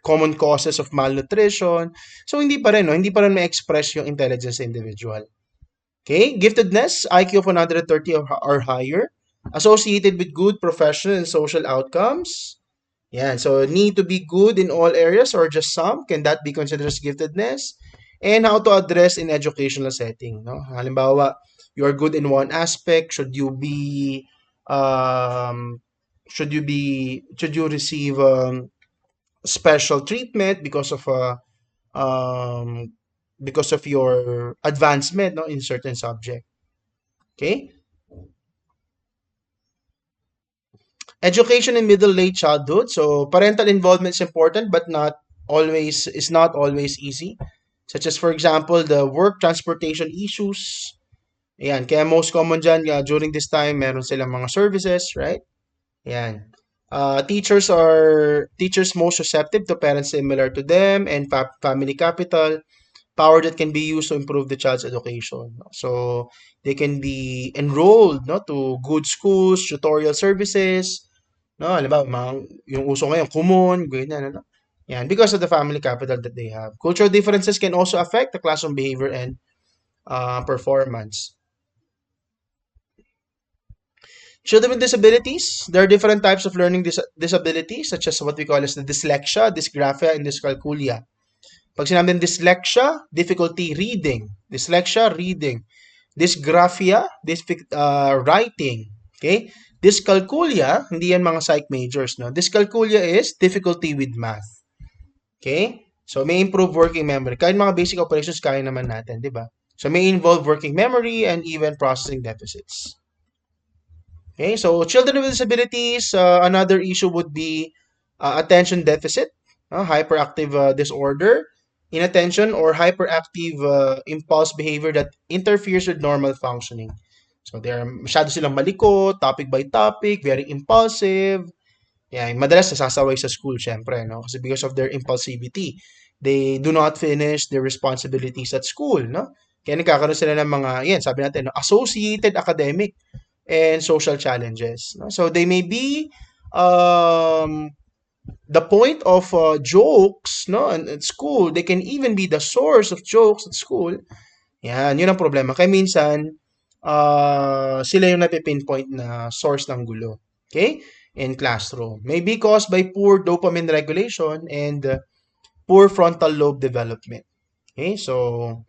common causes of malnutrition. So hindi pa rin, no? Hindi pa rin ma-express yung intelligence sa individual. Okay? Giftedness, IQ of 130 or higher, associated with good professional and social outcomes. Yan. So, need to be good in all areas or just some? Can that be considered as giftedness? And how to address in educational setting. No? Halimbawa, you are good in one aspect. Should you receive special treatment um, because of your advancement, no, in certain subject. Okay? Education in middle late childhood. So parental involvement is important, but not always easy. Such as, for example, the work transportation issues. Ayan, kaya most common dyan, during this time, meron silang mga services, right? Ayan. Teachers most receptive to parents similar to them, and family capital, power that can be used to improve the child's education. So they can be enrolled, no, to good schools, tutorial services, no, halimbawa, yung uso ngayon, Kumon, ganyan, ano. Yan, because of the family capital that they have. Cultural differences can also affect the classroom behavior and performance. Children with disabilities, there are different types of learning disabilities, such as what we call as the dyslexia, dysgraphia, and dyscalculia. Pag sinabing dyslexia, difficulty reading. Dyslexia, reading. Dysgraphia, writing. Okay? Dyscalculia, hindi yan mga psych majors, no? Dyscalculia is difficulty with math. Okay? So, may improve working memory. Kahit mga basic operations, kaya naman natin, di ba? So, may involve working memory and even processing deficits. Okay, so children with disabilities, another issue would be attention deficit, hyperactive disorder, inattention, or hyperactive impulse behavior that interferes with normal functioning. So they are masyado silang malikot, topic by topic, very impulsive. Yeah, madalas nasasaway sa school, syempre, no? Kasi because of their impulsivity, they do not finish their responsibilities at school, no? Kaya nagkakaroon sila ng mga, yan, sabi natin, no? Associated academic and social challenges. No? So they may be the point of jokes, no, at school. They can even be the source of jokes at school. Yan, yun ang problema. Kaya minsan, sila yung napipinpoint na source ng gulo. Okay? In classroom. May be caused by poor dopamine regulation and poor frontal lobe development. Okay? So,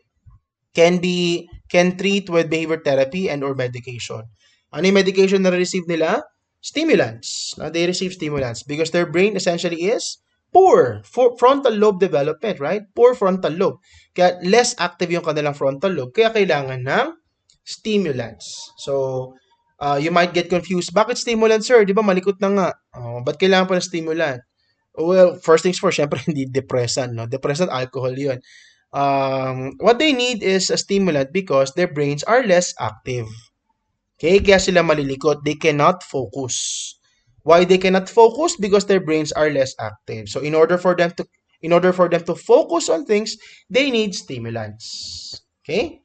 can treat with behavior therapy and or medication. Ano yung medication na receive nila? Stimulants. They receive stimulants because their brain essentially is poor frontal lobe development, right? Poor frontal lobe. Kaya less active yung kanilang frontal lobe. Kaya kailangan ng stimulants. So, you might get confused. Bakit stimulants, sir? Di ba malikot na nga? Oh, ba't kailangan pa ng stimulant? Well, first things first, syempre hindi depressant, no? Depressant, alcohol yun. What they need is a stimulant because their brains are less active. Okay, kaya sila malilikot. They cannot focus. Why they cannot focus? Because their brains are less active. So in order for them to focus on things, they need stimulants. Okay?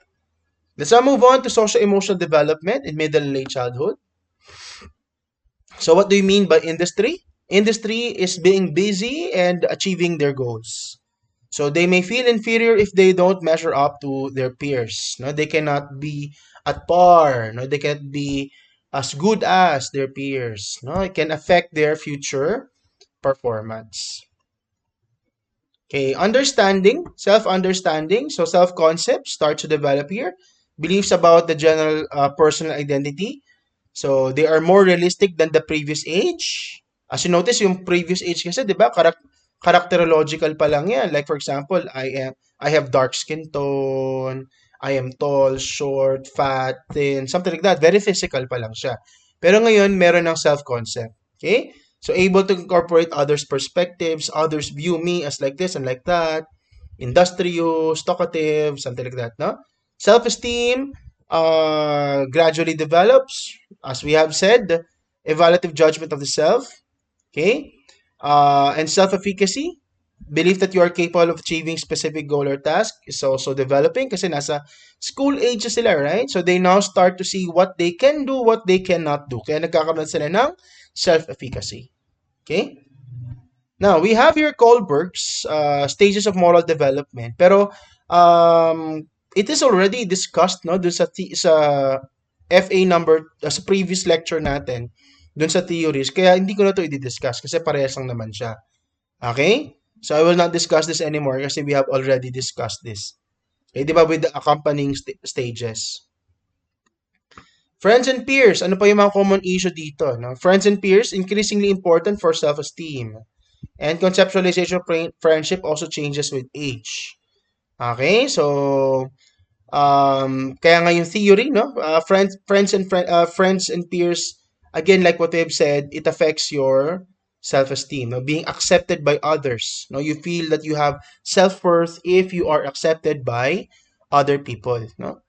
Let's now move on to social emotional development in middle and late childhood. So what do you mean by industry? Industry is being busy and achieving their goals. So they may feel inferior if they don't measure up to their peers. No, they cannot be at par. No, they cannot be as good as their peers. No, it can affect their future performance. Okay, understanding, self-understanding. So self-concept starts to develop here. Beliefs about the general personal identity. So they are more realistic than the previous age. As you notice, yung previous age kasi, di ba, characterological pa lang yan. Like for example, I have dark skin tone, I am tall, short, fat, thin, something like that. Very physical pa lang siya. Pero ngayon, meron ng self-concept. Okay? So able to incorporate others' perspectives, others view me as like this and like that. Industrious, talkative, something like that, no? Self-esteem gradually develops, as we have said, evaluative judgment of the self, okay? And self-efficacy, belief that you are capable of achieving specific goal or task is also developing kasi nasa school age sila, right? So they now start to see what they can do, what they cannot do. Kaya nagkakaroon sila ng self-efficacy. Okay? Now, we have here Kohlberg's stages of moral development. Pero it is already discussed no dun sa FA number sa previous lecture natin dun sa theories. Kaya hindi ko na to i-discuss kasi parehas lang naman siya. Okay? So I will not discuss this anymore kasi we have already discussed this. Okay, di ba with the accompanying stages. Friends and peers, ano pa yung mga common issue dito? No? Friends and peers, increasingly important for self-esteem. And conceptualization of friendship also changes with age. Okay, so kaya nga yung theory, no? Friends and peers, again, like what they've said, it affects your self-esteem. No? Being accepted by others. No, you feel that you have self-worth if you are accepted by other people. No.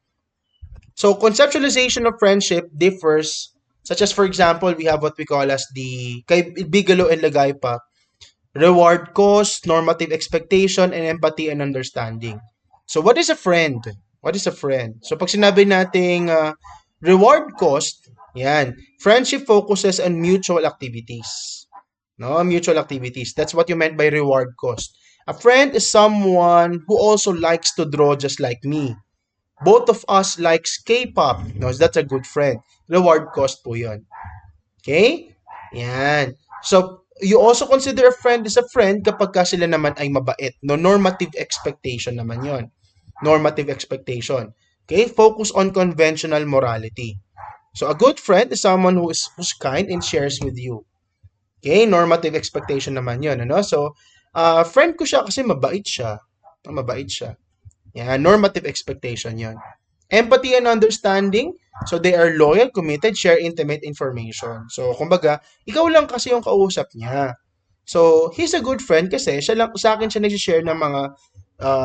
So conceptualization of friendship differs, such as for example, we have what we call as the kay Bigelow and Lagaypa, reward cost, normative expectation, and empathy and understanding. So what is a friend? What is a friend? So pag sinabi nating reward cost, yan, friendship focuses on mutual activities. No, mutual activities. That's what you meant by reward cost. A friend is someone who also likes to draw just like me. Both of us likes K-pop. No, that's a good friend. Reward cost po yun. Okay? Yan. So, you also consider a friend as a friend kapag ka sila naman ay mabait. No, normative expectation naman yon. Normative expectation. Okay? Focus on conventional morality. So, a good friend is someone who's kind and shares with you. Okay? Normative expectation naman yon. Ano? So, friend ko siya kasi mabait siya. Mabait siya. Yan, normative expectation yon. Empathy and understanding. So, they are loyal, committed, share intimate information. So, kumbaga, ikaw lang kasi yung kausap niya. So, he's a good friend kasi siya lang, sa akin siya nag-share ng mga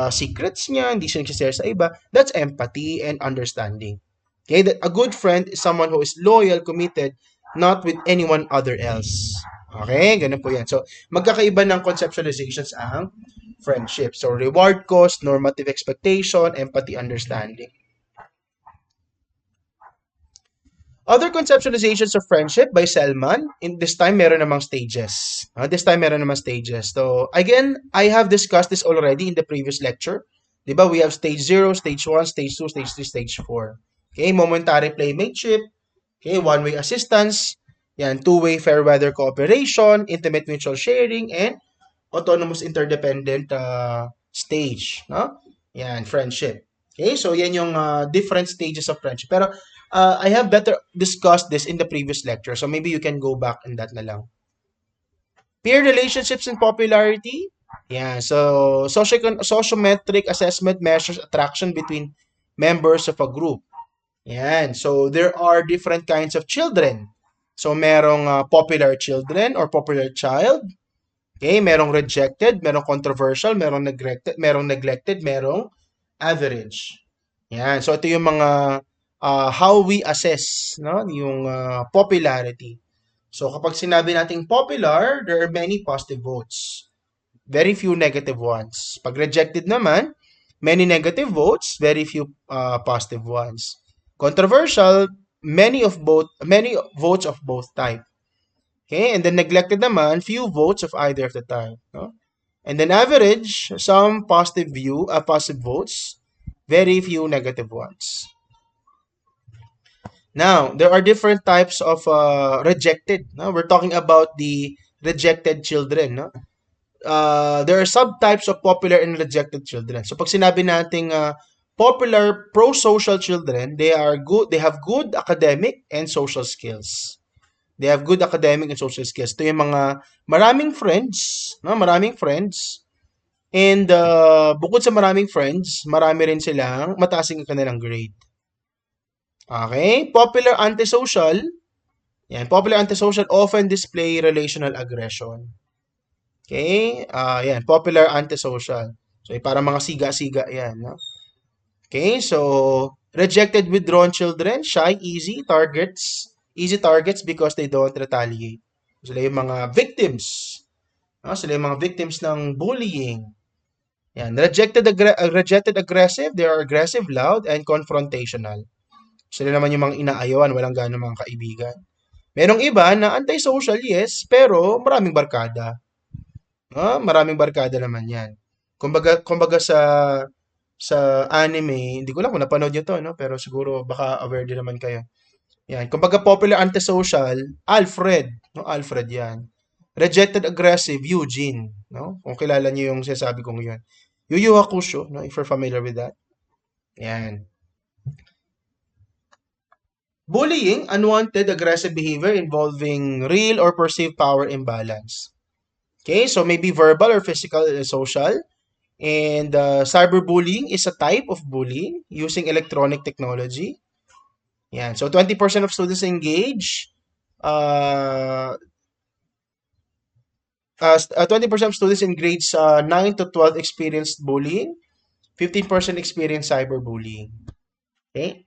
secrets niya, hindi siya nag-share sa iba. That's empathy and understanding. Okay, that a good friend is someone who is loyal, committed, not with anyone other else. Okay, ganun po yan. So, magkakaiba ng conceptualizations ang friendship. So, reward cost, normative expectation, empathy, understanding. Other conceptualizations of friendship by Selman, in this time meron namang stages. This time meron namang stages. So, again, I have discussed this already in the previous lecture. Diba? We have stage 0, stage 1, stage 2, stage 3, stage 4. Okay, momentary playmateship. Okay, one-way assistance. Yan, two-way fair weather cooperation, intimate mutual sharing, and autonomous interdependent stage. No? Yan, friendship. Okay, so yan yung different stages of friendship. Pero I have better discussed this in the previous lecture, so maybe you can go back in that na lang. Peer relationships and popularity. Yeah, so sociometric assessment measures attraction between members of a group. Yan, so there are different kinds of children. So merong popular children or popular child. Okay, merong rejected, merong controversial, merong neglected, merong average. Yan. So ito yung mga how we assess, no, yung popularity. So kapag sinabi nating popular, there are many positive votes. Very few negative ones. Pag rejected naman, many negative votes, very few positive ones. Controversial, many votes of both type. Okay, and then neglected naman, few votes of either of the type. No? And then average, some positive votes, very few negative ones. Now, there are different types of rejected. No? We're talking about the rejected children. No? There are subtypes of popular and rejected children. So, pag sinabi nating popular pro-social children, they have good academic and social skills. They have good academic and social skills. Ito yung mga maraming friends, no? Maraming friends. And bukod sa maraming friends, marami rin silang mataas ang kanilang grade. Okay? Popular antisocial. Yan, popular antisocial often display relational aggression. Okay? Yan, popular antisocial. So, para mga siga-siga yan, no? Okay, so rejected withdrawn children, shy, easy targets because they don't retaliate. Sila yung mga victims. No? Sila yung mga victims ng bullying. Yan. Rejected aggressive, they are aggressive, loud, and confrontational. Sila naman yung mga inaayawan, walang gano'ng mga kaibigan. Merong iba na antisocial, yes, pero maraming barkada. Maraming barkada naman yan. Kumbaga sa anime, hindi ko lang kung napanood nyo to, no? Pero siguro baka aware din naman kayo. Yan. Kumbaga popular antisocial, Alfred. No? Alfred yan. Rejected aggressive, Eugene. No? Kung kilala nyo yung sinasabi kong yun. Yu Yu Hakusho, no? If you're familiar with that. Yan. Bullying, unwanted aggressive behavior involving real or perceived power imbalance. Okay, so maybe verbal or physical and social. And cyberbullying is a type of bullying using electronic technology. Yan. So 20% of students engage. 20% of students in grades 9 to 12 experienced bullying. 15% experienced cyberbullying. Okay?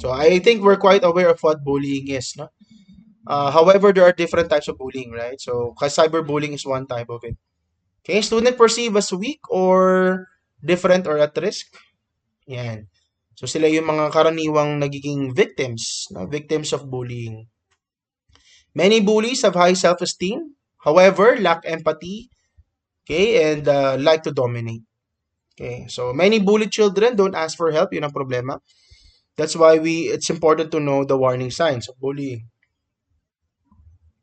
So I think we're quite aware of what bullying is, no? However, there are different types of bullying, right? So cyberbullying is one type of it. Okay, student perceived as weak or different or at risk. Yan. So sila yung mga karaniwang nagiging victims, no? Victims of bullying. Many bullies have high self-esteem, however, lack empathy, okay, and like to dominate. Okay, so many bullied children don't ask for help, yun ang problema. That's why it's important to know the warning signs of bullying.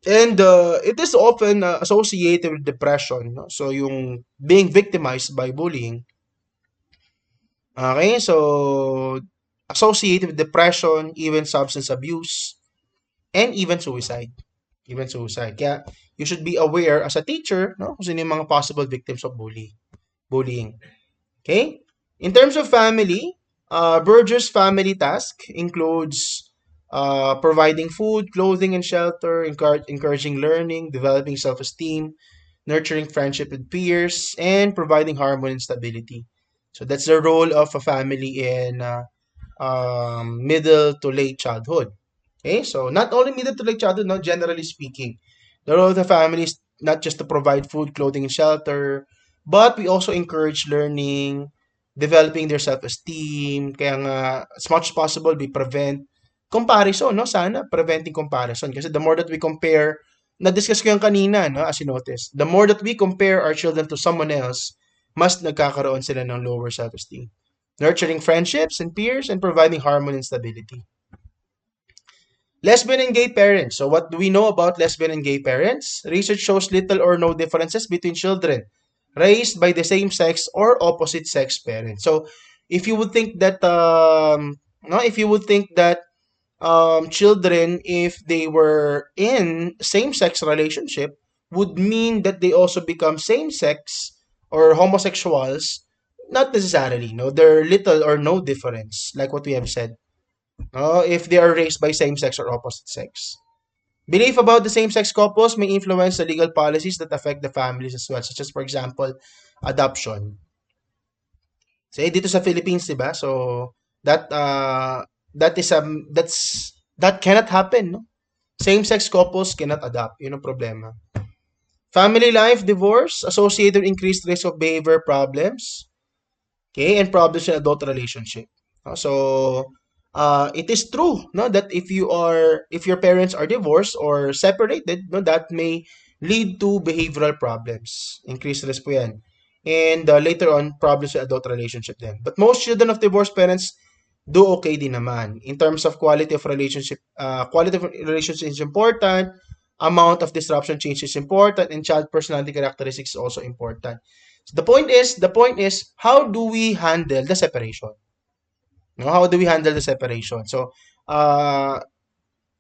And it is often associated with depression. No? So yung being victimized by bullying, okay, so associated with depression, even substance abuse, and even suicide. Even suicide. Kaya you should be aware as a teacher, no, kung sino yung mga possible victims of bullying. Okay? In terms of family, Berger's family task includes providing food, clothing, and shelter, encouraging learning, developing self-esteem, nurturing friendship with peers, and providing harmony and stability. So that's the role of a family in middle to late childhood. Okay, so not only middle to late childhood, no, generally speaking, the role of the family is not just to provide food, clothing, and shelter, but we also encourage learning, developing their self-esteem. Kaya nga, as much as possible, we prevent comparison, no? Sana, preventing comparison. Kasi the more that we compare, na-discuss ko yung kanina, no? As you notice, the more that we compare our children to someone else, mas nagkakaroon sila ng lower self-esteem. Nurturing friendships and peers and providing harmony and stability. Lesbian and gay parents. So what do we know about lesbian and gay parents? Research shows little or no differences between children raised by the same sex or opposite sex parents. So if you would think that no, if you would think that children, if they were in same sex relationship, would mean that they also become same sex or homosexuals, not necessarily. No, there are little or no difference, like what we have said. If they are raised by same sex or opposite sex. Belief about the same sex couples may influence the legal policies that affect the families as well, such as, for example, adoption. So, dito sa Philippines, di ba? So, that, that is, that cannot happen, no? Same-sex couples cannot adopt. Yun ang problema. Family life, divorce, associated with increased risk of behavior problems, okay, and problems in adult relationship. So, it is true, no, that if your parents are divorced or separated, no, that may lead to behavioral problems. Increased risk po yan. And later on, problems with adult relationship then. But most children of divorced parents do okay din naman. In terms of quality of relationship is important, amount of disruption change is important, and child personality characteristics is also important. So the point is, how do we handle the separation? No, how do we handle the separation? So, uh,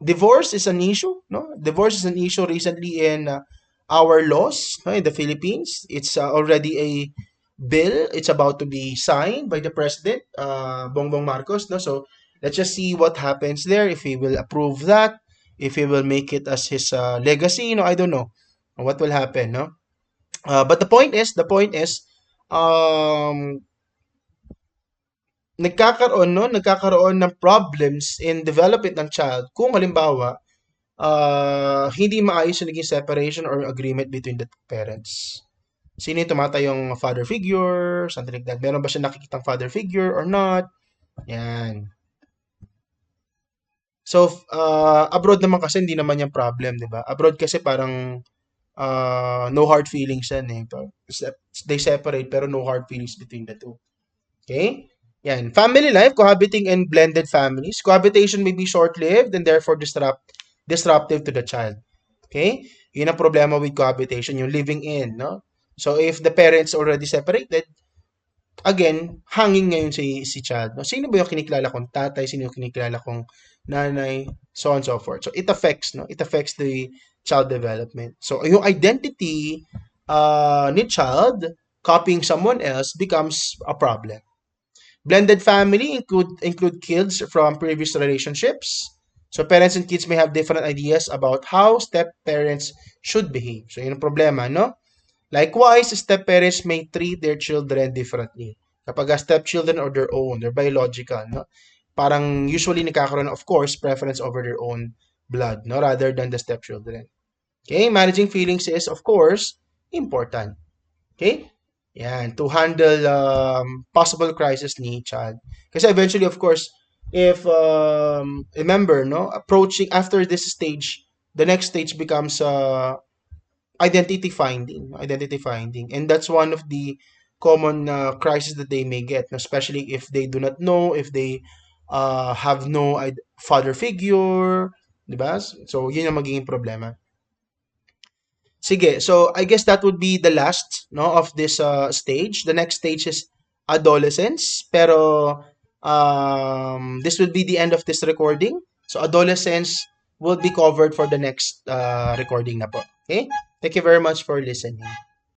divorce is an issue. No, divorce is an issue recently in our laws, no, in the Philippines. It's already a bill. It's about to be signed by the president, Bongbong Marcos. No, so let's just see what happens there. If he will approve that, if he will make it as his legacy. I don't know what will happen. No, but the point is, um, nagkakaroon ng problems in development ng child kung halimbawa hindi maayos yung naging separation or agreement between the parents. Sino yung tumatayong father figure, something like that. Meron ba siya nakikitang father figure or not? Yan. So, abroad naman kasi hindi naman yung problem, di ba? Abroad kasi parang no hard feelings yan eh. They separate pero no hard feelings between the two. Okay? Yan. Family life, cohabiting in blended families. Cohabitation may be short-lived and therefore disruptive to the child. Okay? Yun ang problema with cohabitation, yung living in, no? So, if the parents already separated, again, hanging ngayon si child. No? Sino ba yung kinikilala kong tatay? Sino yung kinikilala kong nanay? So on and so forth. So, it affects, no? It affects the child development. So, yung identity ni child copying someone else becomes a problem. Blended family include kids from previous relationships. So parents and kids may have different ideas about how step parents should behave. So yun ang problema, no? Likewise, step parents may treat their children differently. Kapag stepchildren or their own, they're biological, no? Parang usually nagkakaroon, of course, preference over their own blood, no? Rather than the stepchildren. Okay, managing feelings is, of course, important. Okay? Yan, to handle possible crisis ni child. Kasi eventually, of course, if remember, no, approaching after this stage the next stage becomes identity finding, and that's one of the common crises that they may get, especially if they do not know, if they have no father figure, di ba? So, yun yung magiging problema. Sige, so I guess that would be the last no of this stage. The next stage is adolescence, pero this will be the end of this recording. So adolescence will be covered for the next recording na po. Okay? Thank you very much for listening.